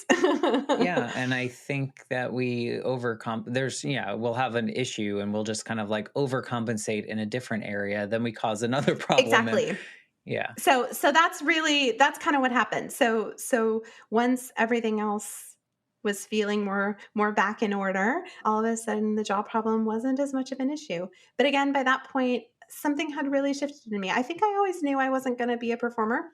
Speaker 1: Yeah, and I think that we we'll have an issue and we'll just kind of like overcompensate in a different area, then we cause another problem. And
Speaker 2: Exactly.
Speaker 1: yeah.
Speaker 2: So that's kind of what happened. So once everything else was feeling more back in order, all of a sudden the jaw problem wasn't as much of an issue. But again, by that point, something had really shifted in me. I think I always knew I wasn't going to be a performer.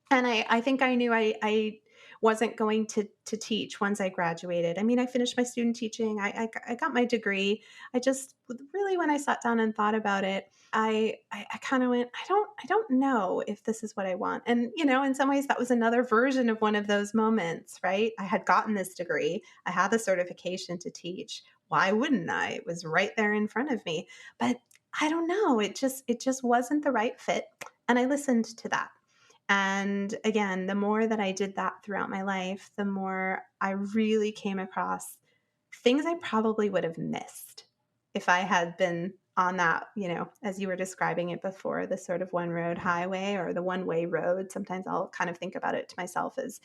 Speaker 2: And I think I knew I wasn't going to teach once I graduated. I mean, I finished my student teaching. I got my degree. I just really, when I sat down and thought about it, I kind of went, I don't know if this is what I want. And in some ways, that was another version of one of those moments, right? I had gotten this degree. I had the certification to teach. Why wouldn't I? It was right there in front of me. But I don't know. It just wasn't the right fit. And I listened to that. And again, the more that I did that throughout my life, the more I really came across things I probably would have missed if I had been on that, as you were describing it before, the sort of one road highway or the one way road. Sometimes I'll kind of think about it to myself as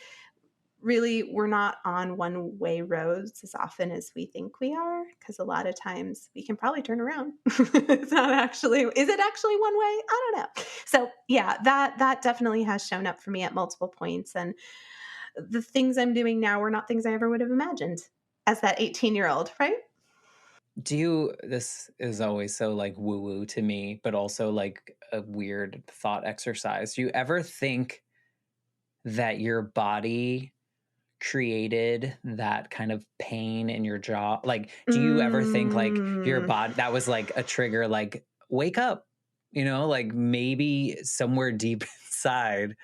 Speaker 2: really we're not on one way roads as often as we think we are, because a lot of times we can probably turn around. It's not actually, is it actually one way? I don't know. So yeah, that definitely has shown up for me at multiple points. And the things I'm doing now were not things I ever would have imagined as that 18-year-old, right?
Speaker 1: Do you, this is always so like woo woo to me, but also like a weird thought exercise. Do you ever think that your body created that kind of pain in your jaw? Like, do you ever think like your
Speaker 2: Mm.
Speaker 1: body, that was like a trigger, like, wake up, like maybe somewhere deep inside?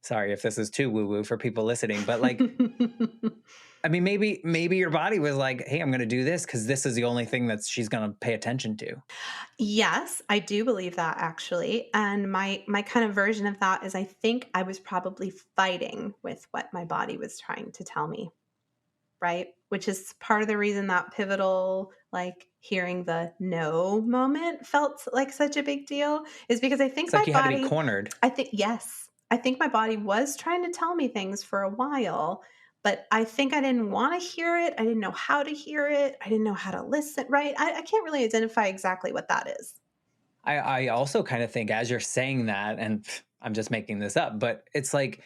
Speaker 1: Sorry if this is too woo woo for people listening, but like, I mean, maybe your body was like, "Hey, I'm going to do this because this is the only thing that she's going to pay attention to."
Speaker 2: Yes, I do believe that actually. And my kind of version of that is I think I was probably fighting with what my body was trying to tell me, right? Which is part of the reason that pivotal, like hearing the no moment felt like such a big deal, is because I think
Speaker 1: It's
Speaker 2: my
Speaker 1: like you had to be
Speaker 2: body,
Speaker 1: cornered.
Speaker 2: I think, yes, I think my body was trying to tell me things for a while, but I think I didn't want to hear it. I didn't know how to hear it. I didn't know how to listen, right? I can't really identify exactly what that is.
Speaker 1: I also kind of think as you're saying that, and I'm just making this up, but it's like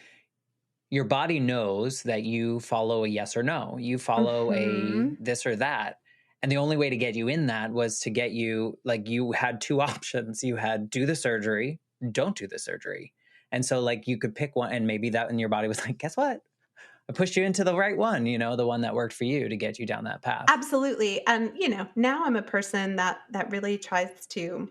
Speaker 1: your body knows that you follow a yes or no, you follow a
Speaker 2: Mhm.
Speaker 1: this or that. And the only way to get you in that was to get you, like, you had two options. You had do the surgery, don't do the surgery. And so, like, you could pick one, and maybe that, and your body was like, guess what? I pushed you into the right one, the one that worked for you to get you down that path.
Speaker 2: Absolutely. And, now I'm a person that really tries to,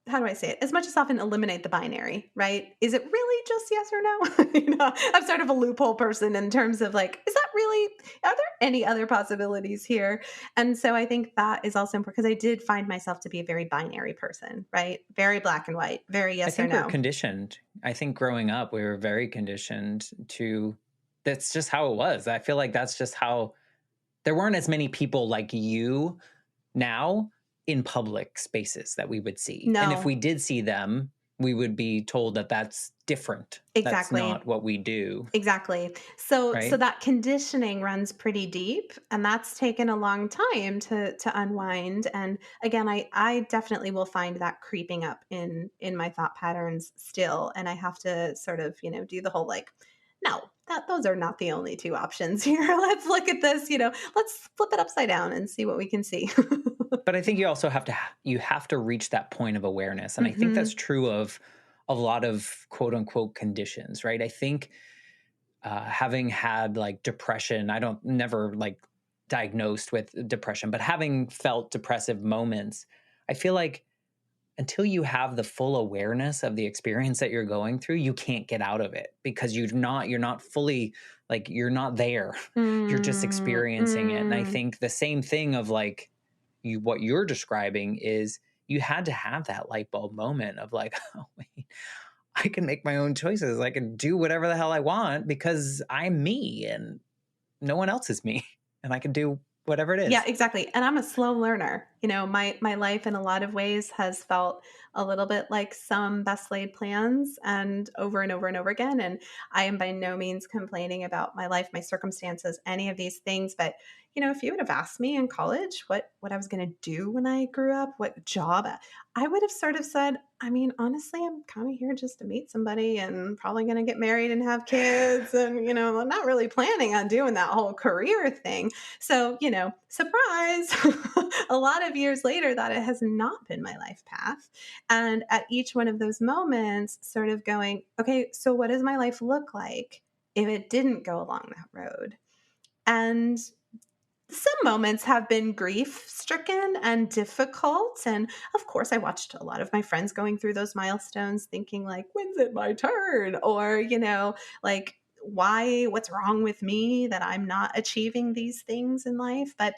Speaker 2: how do I say it? As much as often eliminate the binary, right? Is it really just yes or no? I'm sort of a loophole person in terms of like, is that really, are there any other possibilities here? And so I think that is also important because I did find myself to be a very binary person, right? Very black and white, very
Speaker 1: I
Speaker 2: yes or
Speaker 1: think we're
Speaker 2: no.
Speaker 1: conditioned. I think growing up, we were very conditioned to, that's just how it was. I feel like that's just how, there weren't as many people like you now in public spaces that we would see. And if we
Speaker 2: No,
Speaker 1: did see them, we would be told that that's different. That's
Speaker 2: exactly.
Speaker 1: not what we do,
Speaker 2: Exactly. So
Speaker 1: right?
Speaker 2: that conditioning runs pretty deep, and that's taken a long time to unwind. And again, I definitely will find that creeping up in my thought patterns still, and I have to sort of, do the whole like, no, that those are not the only two options here. Let's look at this, let's flip it upside down and see what we can see.
Speaker 1: But I think you also you have to reach that point of awareness. And I think that's
Speaker 2: Mhm.
Speaker 1: true of a lot of quote unquote conditions, right? I think having had like depression, I don't never like diagnosed with depression, but having felt depressive moments, I feel like until you have the full awareness of the experience that you're going through, you can't get out of it because you're not fully, like, you're not there. You're just
Speaker 2: Mm,
Speaker 1: experiencing it. And I
Speaker 2: mm.
Speaker 1: think the same thing of like what you're describing is you had to have that light bulb moment of like, oh wait, I can make my own choices. I can do whatever the hell I want because I'm me and no one else is me. And I can do whatever it
Speaker 2: Yeah,
Speaker 1: is.
Speaker 2: exactly, and I'm a slow learner. My life in a lot of ways has felt a little bit like some best laid plans and over and over again, and I am by no means complaining about my life, my circumstances, any of these things, but, if you would have asked me in college what I was gonna do when I grew up, what job, I would have sort of said, I mean, honestly, I'm kinda here just to meet somebody and probably gonna get married and have kids and, I'm not really planning on doing that whole career thing. So, surprise, a lot of years later, that it has not been my life path. And at each one of those moments, sort of going, okay, so what does my life look like if it didn't go along that road? And some moments have been grief stricken and difficult. And of course, I watched a lot of my friends going through those milestones, thinking, like, when's it my turn? Or, like, what's wrong with me that I'm not achieving these things in life? But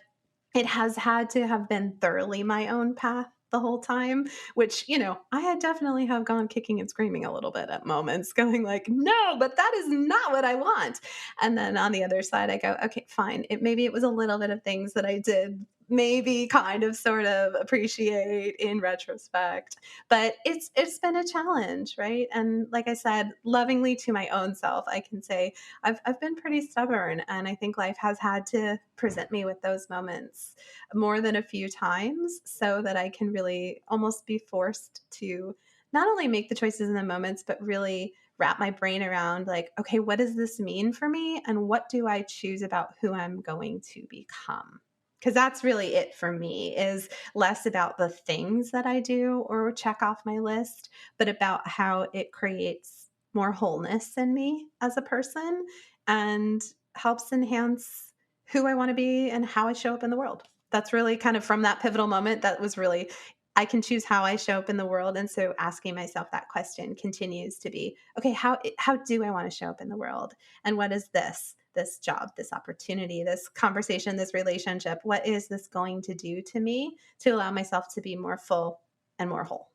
Speaker 2: it has had to have been thoroughly my own path the whole time, which, I had definitely have gone kicking and screaming a little bit at moments, going like, "No, but that is not what I want." And then on the other side, I go, "Okay, fine. Maybe it was a little bit of things that I did maybe kind of sort of appreciate in retrospect. But it's been a challenge, right? And like I said, lovingly to my own self, I can say I've been pretty stubborn, and I think life has had to present me with those moments more than a few times so that I can really almost be forced to not only make the choices in the moments, but really wrap my brain around, like, okay, what does this mean for me? And what do I choose about who I'm going to become? Because that's really it for me, is less about the things that I do or check off my list, but about how it creates more wholeness in me as a person and helps enhance who I want to be and how I show up in the world. That's really kind of from that pivotal moment. That was really, I can choose how I show up in the world. And so asking myself that question continues to be, okay, how do I want to show up in the world? And what is this job, this opportunity, this conversation, this relationship, what is this going to do to me to allow myself to be more full and more whole?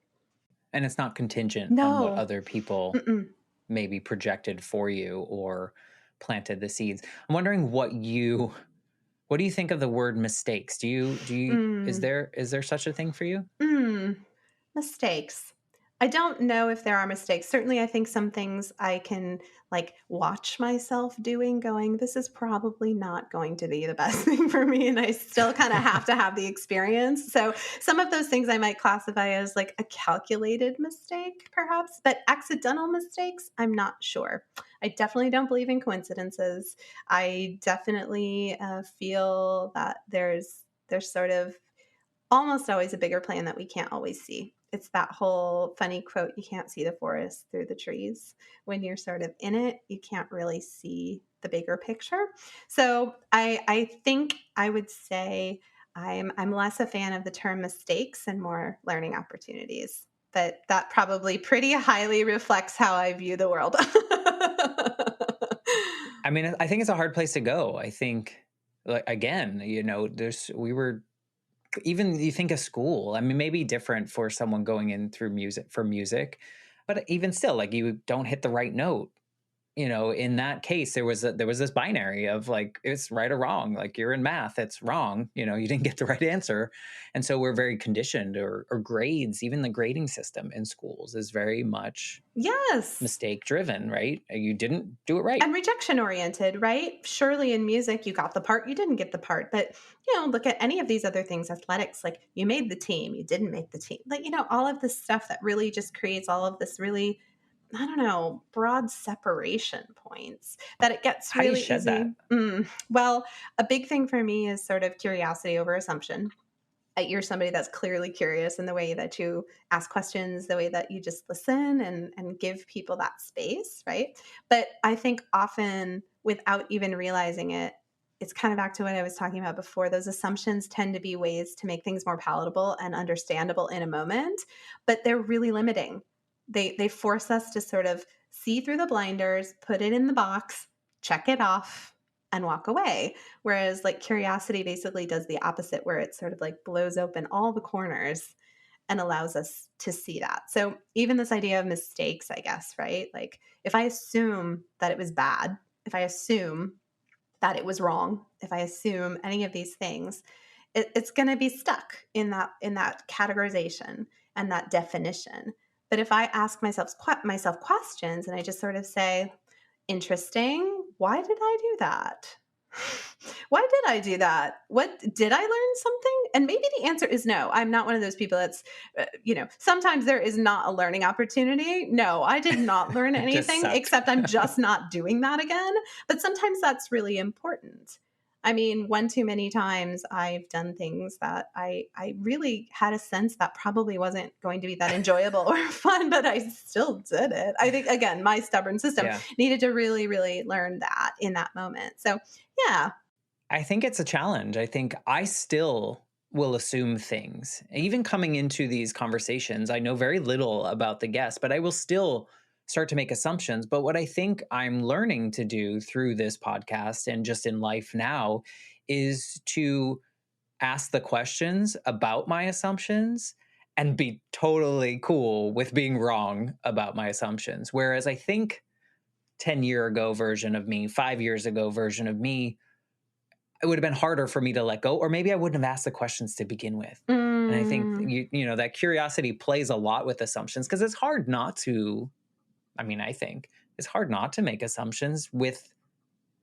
Speaker 1: And it's not contingent on what
Speaker 2: No.
Speaker 1: other people
Speaker 2: Mm-mm.
Speaker 1: maybe projected for you or planted the seeds. I'm wondering what do you think of the word mistakes?
Speaker 2: Mm.
Speaker 1: Is there such a thing for you?
Speaker 2: Mm. Mistakes. I don't know if there are mistakes. Certainly, I think some things I can like watch myself doing, going, this is probably not going to be the best thing for me. And I still kind of have to have the experience. So, some of those things I might classify as like a calculated mistake, perhaps, but accidental mistakes, I'm not sure. I definitely don't believe in coincidences. I definitely feel that there's sort of almost always a bigger plan that we can't always see. It's that whole funny quote, you can't see the forest through the trees. When you're sort of in it, you can't really see the bigger picture. So I think I would say I'm less a fan of the term mistakes and more learning opportunities. But that probably pretty highly reflects how I view the world.
Speaker 1: I mean, I think it's a hard place to go. I think, like, again, we were, even you think of school, I mean, maybe different for someone going in through music, but even still, like, you don't hit the right note. In that case, there was this binary of like, it's right or wrong. Like, you're in math, it's wrong. You didn't get the right answer. And so we're very conditioned, or grades, even the grading system in schools is very much
Speaker 2: Yes.
Speaker 1: mistake driven, right? You didn't do it right.
Speaker 2: And rejection oriented, right? Surely in music, you got the part, you didn't get the part. But, look at any of these other things, athletics, like you made the team, you didn't make the team. Like, all of this stuff that really just creates all of this really, I don't know, broad separation points that it gets
Speaker 1: How do you
Speaker 2: really
Speaker 1: shed that?
Speaker 2: easy. Well, a big thing for me is sort of curiosity over assumption. You're somebody that's clearly curious in the way that you ask questions, the way that you just listen and give people that space, right? But I think often without even realizing it, it's kind of back to what I was talking about before. Those assumptions tend to be ways to make things more palatable and understandable in a moment, but they're really limiting. They force us to sort of see through the blinders, put it in the box, check it off, and walk away. Whereas like curiosity basically does the opposite, where it sort of like blows open all the corners and allows us to see that. So even this idea of mistakes, I guess, right? Like if I assume that it was bad, if I assume that it was wrong, if I assume any of these things, it's going to be stuck in that categorization and that definition. But if I ask myself questions and I just sort of say, interesting, why did I do that? Why did I do that? What did I learn something? And maybe the answer is no. I'm not one of those people that's, sometimes there is not a learning opportunity. No, I did not learn
Speaker 1: It just
Speaker 2: anything,
Speaker 1: sucked.
Speaker 2: except I'm just not doing that again. But sometimes that's really important. I mean, one too many times I've done things that I really had a sense that probably wasn't going to be that enjoyable or fun, but I still did it. I think, again, my stubborn system
Speaker 1: Yeah.
Speaker 2: needed to really, really learn that in that moment. So, yeah.
Speaker 1: I think it's a challenge. I think I still will assume things. Even coming into these conversations, I know very little about the guest, but I will still start to make assumptions. But what I think I'm learning to do through this podcast and just in life now is to ask the questions about my assumptions and be totally cool with being wrong about my assumptions. Whereas I think 10-year ago version of me, 5 years ago version of me, it would have been harder for me to let go, or maybe I wouldn't have asked the questions to begin with. And I think
Speaker 2: Mm,
Speaker 1: that curiosity plays a lot with assumptions because it's hard not to. I mean, I think it's hard not to make assumptions with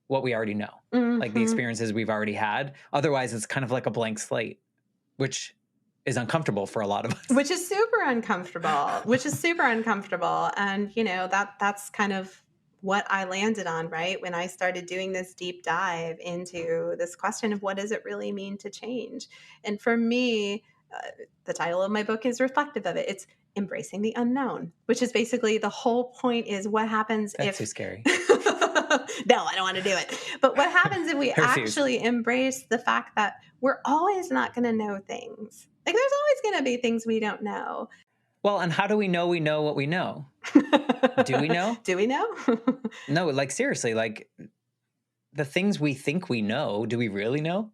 Speaker 1: what we already know, like the
Speaker 2: mhm.
Speaker 1: experiences we've already had. Otherwise, it's kind of like a blank slate, which is uncomfortable for a lot of us.
Speaker 2: Which is super uncomfortable, which is super uncomfortable. And, that's kind of what I landed on, right? When I started doing this deep dive into this question of what does it really mean to change? And for me, the title of my book is reflective of it. It's embracing the unknown, which is basically the whole point is what happens
Speaker 1: That's too
Speaker 2: if
Speaker 1: scary.
Speaker 2: no, I don't want to do it. But what happens if we
Speaker 1: I refuse.
Speaker 2: actually embrace the fact that we're always not going to know things? Like there's always going to be things we don't know.
Speaker 1: Well, and how do we know what we know? Do we know?
Speaker 2: Do we know?
Speaker 1: No, like seriously, like the things we think we know, do we really know?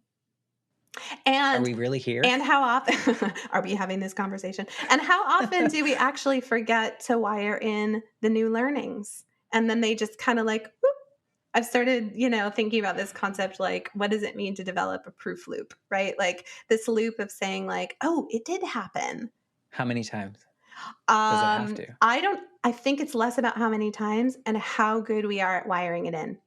Speaker 1: Are
Speaker 2: and
Speaker 1: we really here?
Speaker 2: and how often are we having this conversation? And how often do we actually forget to wire in the new learnings? And then they just kind of like whoop. I've started, thinking about this concept like what does it mean to develop a proof loop, right? Like this loop of saying like, "Oh, it did happen."
Speaker 1: How many times does it have to?
Speaker 2: I think it's less about how many times and how good we are at wiring it in.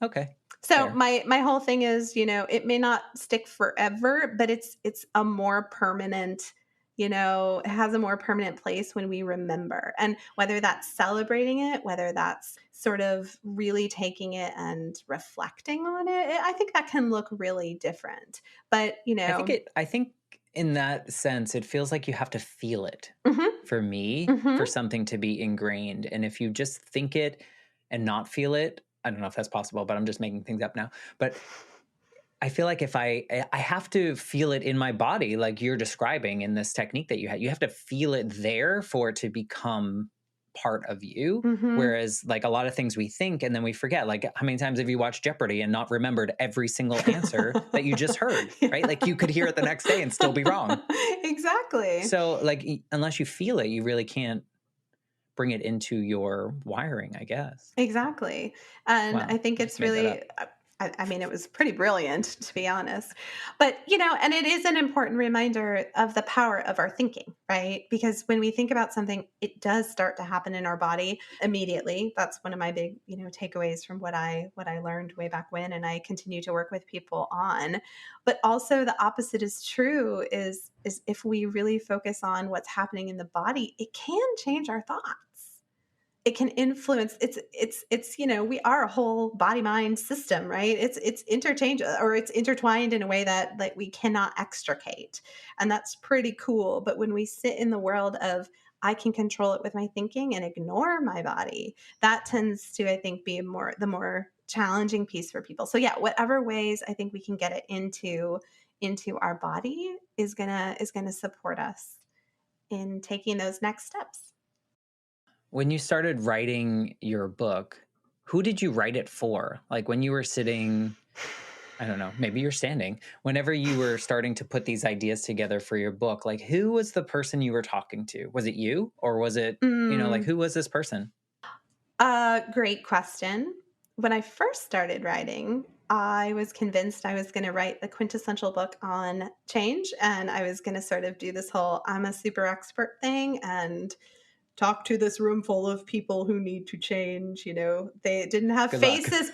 Speaker 1: Okay,
Speaker 2: So
Speaker 1: fair.
Speaker 2: my whole thing is, it may not stick forever, but it's a more permanent, it has a more permanent place when we remember. And whether that's celebrating it, whether that's sort of really taking it and reflecting on it, I think that can look really different. But,
Speaker 1: I think in that sense, it feels like you have to feel it
Speaker 2: mhm,
Speaker 1: for me for
Speaker 2: mhm.
Speaker 1: something to be ingrained. And if you just think it and not feel it, I don't know if that's possible, but I'm just making things up now. But I feel like if I have to feel it in my body, like you're describing in this technique that you have to feel it there for it to become part of you.
Speaker 2: Mhm.
Speaker 1: Whereas like a lot of things we think and then we forget. Like how many times have you watched Jeopardy and not remembered every single answer that you just heard? Right? Like you could hear it the next day and still be wrong.
Speaker 2: Exactly.
Speaker 1: So like unless you feel it, you really can't bring it into your wiring, I guess.
Speaker 2: Exactly. And I
Speaker 1: Wow,
Speaker 2: think
Speaker 1: I just
Speaker 2: it's
Speaker 1: made that
Speaker 2: really,
Speaker 1: up.
Speaker 2: I mean, it was pretty brilliant, to be honest. But, and it is an important reminder of the power of our thinking, right? Because when we think about something, it does start to happen in our body immediately. That's one of my big, takeaways from what I learned way back when, and I continue to work with people on. But also the opposite is true is if we really focus on what's happening in the body, it can change our thoughts. It can influence. It's we are a whole body mind system, right? It's interchange or it's intertwined in a way that we cannot extricate, and that's pretty cool. But when we sit in the world of I can control it with my thinking and ignore my body, that tends to, I think, be the more challenging piece for people. So yeah, whatever ways I think we can get it into our body is gonna support us in taking those next steps.
Speaker 1: When you started writing your book, who did you write it for? Like when you were sitting, I don't know, maybe you're standing, whenever you were starting to put these ideas together for your book, like who was the person you were talking to? Was it you or was it, like
Speaker 2: Mm.
Speaker 1: who was this person?
Speaker 2: Great question. When I first started writing, I was convinced I was going to write the quintessential book on change. And I was going to sort of do this whole I'm a super expert thing and talk to this room full of people who need to change. They didn't have
Speaker 1: Good luck.
Speaker 2: faces,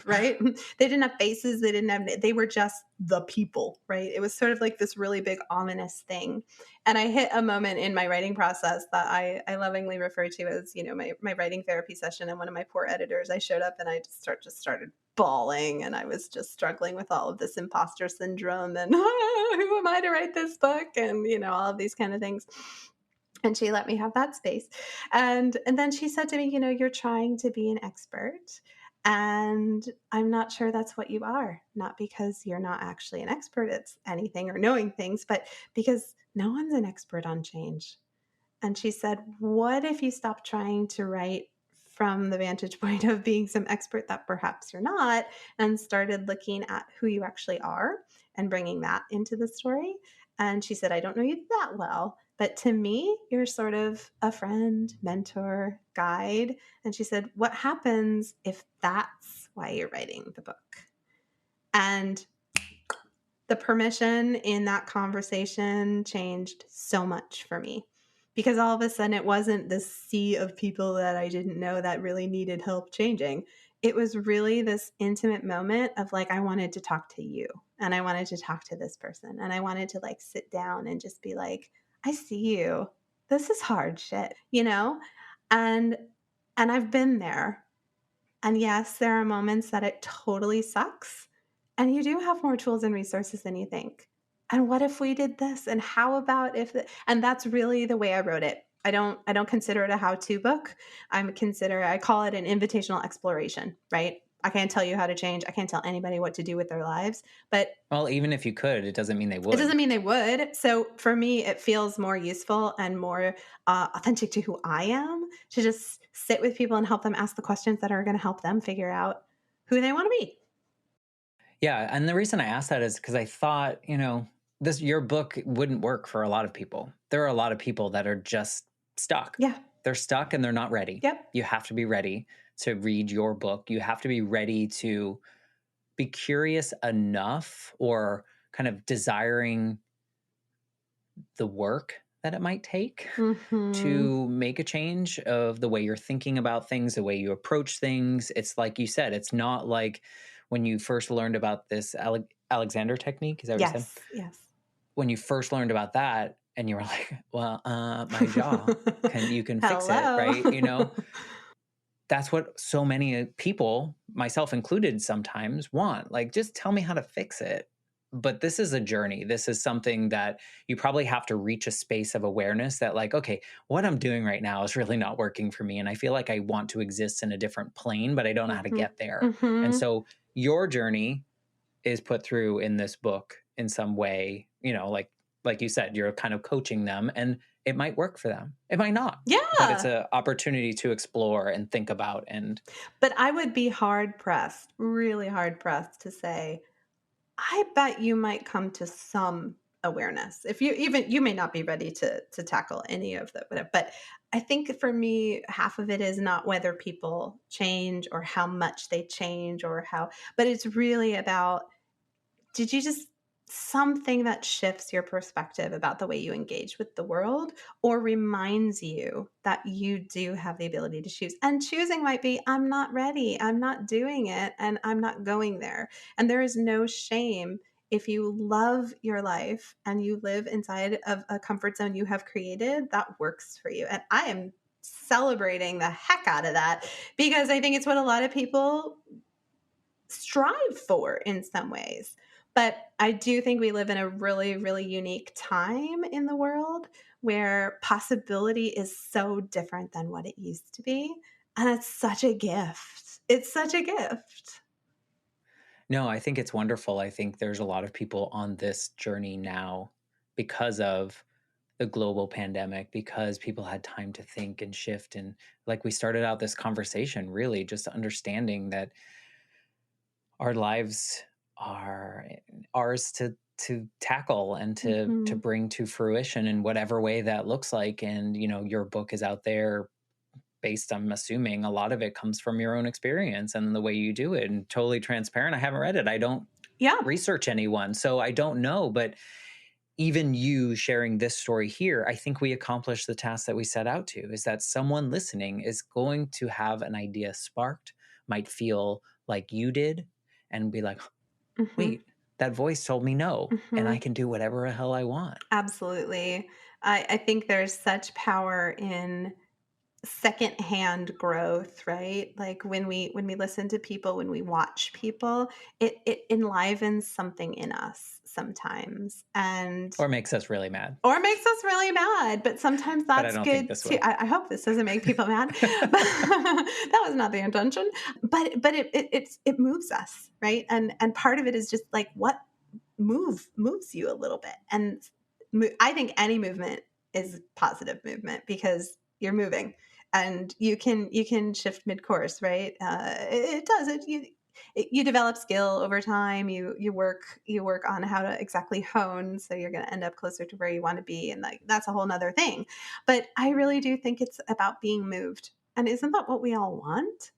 Speaker 2: right? They didn't have faces. They were just the people, right? It was sort of like this really big ominous thing. And I hit a moment in my writing process that I lovingly refer to as, my writing therapy session. And one of my poor editors, I showed up and I just started bawling, and I was just struggling with all of this imposter syndrome and who am I to write this book, and all of these kind of things. And she let me have that space. And then she said to me, "You're trying to be an expert, and I'm not sure that's what you are. Not because you're not actually an expert at anything or knowing things, but because no one's an expert on change." And she said, "What if you stop trying to write from the vantage point of being some expert that perhaps you're not, and started looking at who you actually are and bringing that into the story?" And she said, "I don't know you that well, but to me, you're sort of a friend, mentor, guide." And she said, "What happens if that's why you're writing the book?" And The permission in that conversation changed so much for me because all of a sudden it wasn't this sea of people that I didn't know that really needed help changing. It was really this intimate moment of like, I wanted to talk to you and I wanted to talk to this person and I wanted to like sit down and just be like, I see you. This is hard shit, you know? And I've been there. And yes, there are moments that it totally sucks. And you do have more tools and resources than you think. And what if we did this? And how about if and that's really the way I wrote it. I don't consider it a how-to book. I call it an invitational exploration, right? I can't tell you how to change. I can't tell anybody what to do with their lives, but
Speaker 1: Well, even if you could, it doesn't mean they
Speaker 2: it
Speaker 1: would.
Speaker 2: doesn't mean they would. So for me, it feels more useful and more authentic to who I am to just sit with people and help them ask the questions that are going to help them figure out who they want to be.
Speaker 1: Yeah, and the reason I asked that is because I thought, this your book wouldn't work for a lot of people. There are a lot of people that are just stuck.
Speaker 2: Yeah.
Speaker 1: They're stuck and they're not ready.
Speaker 2: Yep.
Speaker 1: You have to be ready to read your book. You have to be ready to be curious enough or kind of desiring the work that it might take
Speaker 2: Mhm.
Speaker 1: to make a change of the way you're thinking about things, the way you approach things. It's like you said, it's not like when you first learned about this Alexander technique. Is that what you said?
Speaker 2: Yes. Yes.
Speaker 1: When you first learned about that and you were like, well, my jaw, you can fix it,
Speaker 2: Hello.
Speaker 1: right? That's what so many people, myself included, sometimes want. Like, just tell me how to fix it. But this is a journey. This is something that you probably have to reach a space of awareness that, like, okay, what I'm doing right now is really not working for me. And I feel like I want to exist in a different plane, but I don't know how to
Speaker 2: Mhm.
Speaker 1: get there. And
Speaker 2: Mhm.
Speaker 1: so your journey is put through in this book in some way, like you said, you're kind of coaching them and it might work for them. It might not, but it's
Speaker 2: Yeah.
Speaker 1: an opportunity to explore and think about. And
Speaker 2: But I would be hard pressed, really hard pressed to say, I bet you might come to some awareness. If you may not be ready to tackle any of the whatever, but I think for me, half of it is not whether people change or how much they change or how, but it's really about did you just something that shifts your perspective about the way you engage with the world or reminds you that you do have the ability to choose. And choosing might be, I'm not ready, I'm not doing it, and I'm not going there. And there is no shame if you love your life and you live inside of a comfort zone you have created that works for you. And I am celebrating the heck out of that because I think it's what a lot of people strive for in some ways. But I do think we live in a really, really unique time in the world where possibility is so different than what it used to be. And it's such a gift. It's such a gift.
Speaker 1: no, I think it's wonderful. I think there's a lot of people on this journey now because of the global pandemic, because people had time to think and shift. And like we started out this conversation, really just understanding that our lives are ours to tackle and to
Speaker 2: Mhm.
Speaker 1: bring to fruition in whatever way that looks like. And your book is out there based, I'm assuming a lot of it comes from your own experience and the way you do it, and totally transparent. I haven't read it. I don't
Speaker 2: Yeah.
Speaker 1: research anyone, so I don't know. But even you sharing this story here, I think we accomplished the task that we set out to, is that someone listening is going to have an idea sparked, might feel like you did, and be like,
Speaker 2: Mhm.
Speaker 1: wait, that voice told me no, and I
Speaker 2: Mhm.
Speaker 1: can do whatever the hell I want.
Speaker 2: Absolutely. I think there's such power in secondhand growth, right? Like when we listen to people, when we watch people, it enlivens something in us sometimes, and
Speaker 1: Or makes us really mad.
Speaker 2: or makes us really mad. But sometimes
Speaker 1: But I
Speaker 2: that's
Speaker 1: don't think
Speaker 2: good
Speaker 1: this
Speaker 2: too.
Speaker 1: will.
Speaker 2: I hope this doesn't make people mad, but that was not the intention. But it moves us, right? And part of it is just like what moves you a little bit, and I think any movement is positive movement because you're moving and you can shift mid-course, right? It does it you develop skill over time. You work on how to exactly hone, so you're going to end up closer to where you want to be, and like that's a whole nother thing. But I really do think it's about being moved, and isn't that what we all want?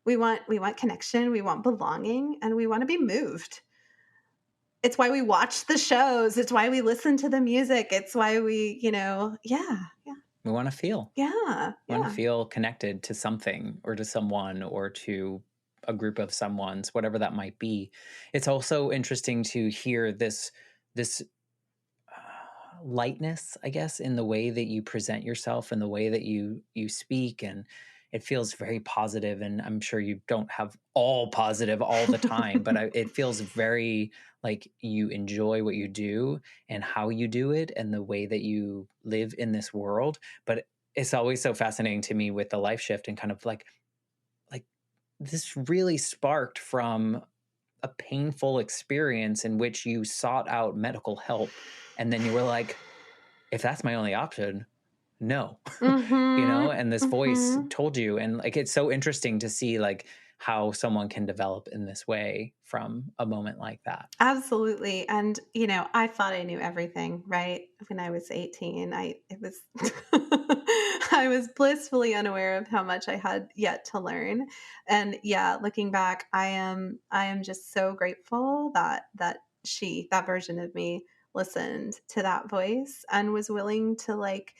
Speaker 2: We want connection, we want belonging, and we want to be moved. It's why we watch the shows. It's why we listen to the music. It's why we, yeah, yeah,
Speaker 1: We want to feel.
Speaker 2: yeah,
Speaker 1: Want to
Speaker 2: yeah.
Speaker 1: feel connected to something or to someone or to a group of someone's, whatever that might be. It's also interesting to hear this lightness, I guess, in the way that you present yourself and the way that you speak, and it feels very positive. And I'm sure you don't have all positive all the time, but it feels very like you enjoy what you do and how you do it and the way that you live in this world. But it's always so fascinating to me with the life shift and kind of like this really sparked from a painful experience in which you sought out medical help, and then you were like, if that's my only option, no.
Speaker 2: Mhm,
Speaker 1: And this voice
Speaker 2: mhm.
Speaker 1: told you, and like it's so interesting to see like how someone can develop in this way from a moment like that.
Speaker 2: Absolutely, and, I thought I knew everything, right? When I was 18, it was I was blissfully unaware of how much I had yet to learn, and, yeah, looking back, I am just so grateful that version of me listened to that voice and was willing to, like,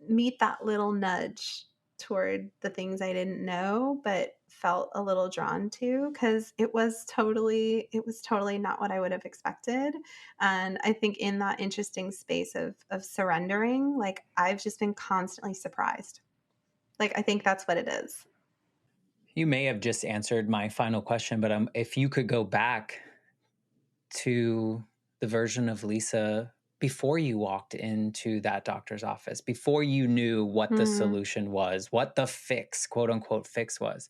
Speaker 2: meet that little nudge toward the things I didn't know, but felt a little drawn to because it was totally not what I would have expected. And I think in that interesting space of surrendering, like I've just been constantly surprised. Like I think that's what it is.
Speaker 1: You may have just answered my final question, but if you could go back to the version of Lisa before you walked into that doctor's office, before you knew what the
Speaker 2: Hmm.
Speaker 1: solution was, what the fix, quote unquote, fix was.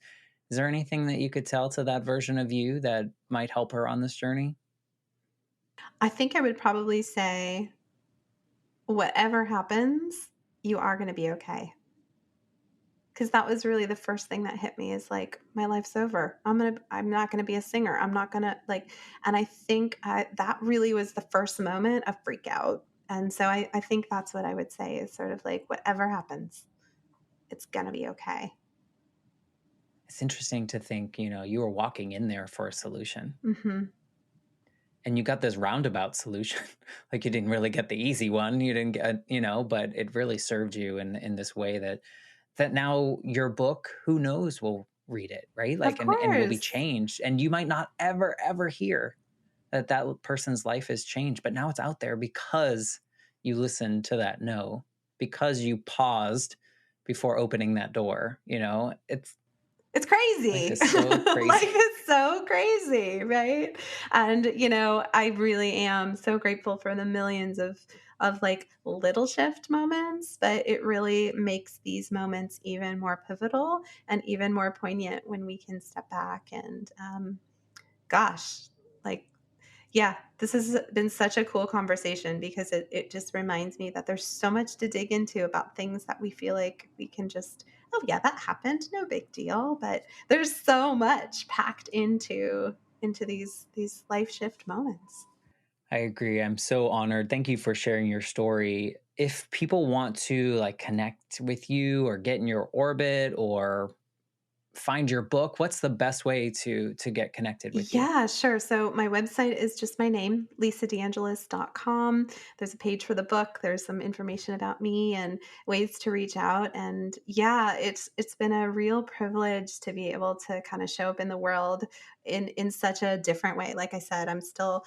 Speaker 1: Is there anything that you could tell to that version of you that might help her on this journey?
Speaker 2: I think I would probably say, whatever happens, you are going to be okay. 'Cause that was really the first thing that hit me is, like, my life's over. I'm not gonna be a singer. I'm not gonna, like, and I think, that really was the first moment of freak out, and so I think that's what I would say is sort of like, "Whatever happens, it's gonna be okay."
Speaker 1: It's interesting to think, you were walking in there for a solution
Speaker 2: Mhm.
Speaker 1: and you got this roundabout solution. Like you didn't really get the easy one. You didn't get, but it really served you in this way that now your book, who knows, will read it, right?
Speaker 2: Of
Speaker 1: Like and will be
Speaker 2: course.
Speaker 1: changed. And you might not ever hear that person's life has changed, but now it's out there because you listened to that no, because you paused before opening that door. It's
Speaker 2: It's
Speaker 1: life
Speaker 2: crazy.
Speaker 1: is so crazy.
Speaker 2: Life is so crazy, right? And, I really am so grateful for the millions of like little shift moments, but it really makes these moments even more pivotal and even more poignant when we can step back and gosh, like yeah, this has been such a cool conversation because it just reminds me that there's so much to dig into about things that we feel like we can just, oh yeah, that happened, no big deal. But there's so much packed into these life shift moments.
Speaker 1: I agree. I'm so honored. Thank you for sharing your story. If people want to like connect with you or get in your orbit or find your book, what's the best way to get connected with you?
Speaker 2: Yeah, sure. So my website is just my name, lisadeangelis.com. There's a page for the book. There's some information about me and ways to reach out. And yeah, it's been a real privilege to be able to kind of show up in the world in such a different way. Like I said, I'm still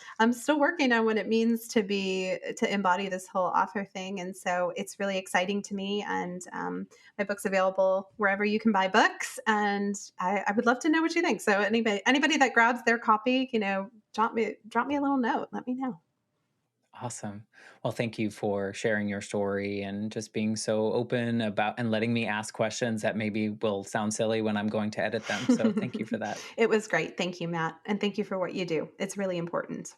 Speaker 2: working on what it means to embody this whole author thing. And so it's really exciting to me. And my book's available wherever you can buy books, and I would love to know what you think. So anybody that grabs their copy, drop me a little note. Let me know.
Speaker 1: Awesome. Well, thank you for sharing your story and just being so open about and letting me ask questions that maybe will sound silly when I'm going to edit them. So thank you for that.
Speaker 2: It was great. Thank you, Matt, and thank you for what you do. It's really important.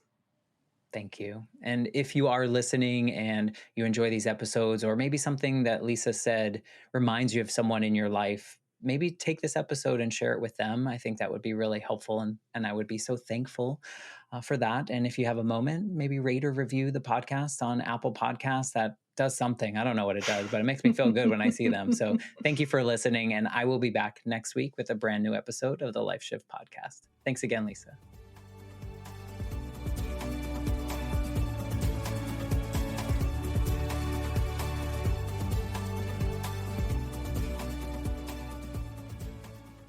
Speaker 1: Thank you. And if you are listening and you enjoy these episodes, or maybe something that Lisa said reminds you of someone in your life, maybe take this episode and share it with them. I think that would be really helpful. And I would be so thankful for that. And if you have a moment, maybe rate or review the podcast on Apple Podcasts. That does something. I don't know what it does, but it makes me feel good when I see them. So thank you for listening. And I will be back next week with a brand new episode of the Life Shift podcast. Thanks again, Lisa.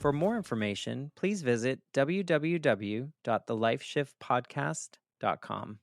Speaker 1: For more information, please visit www.thelifeshiftpodcast.com.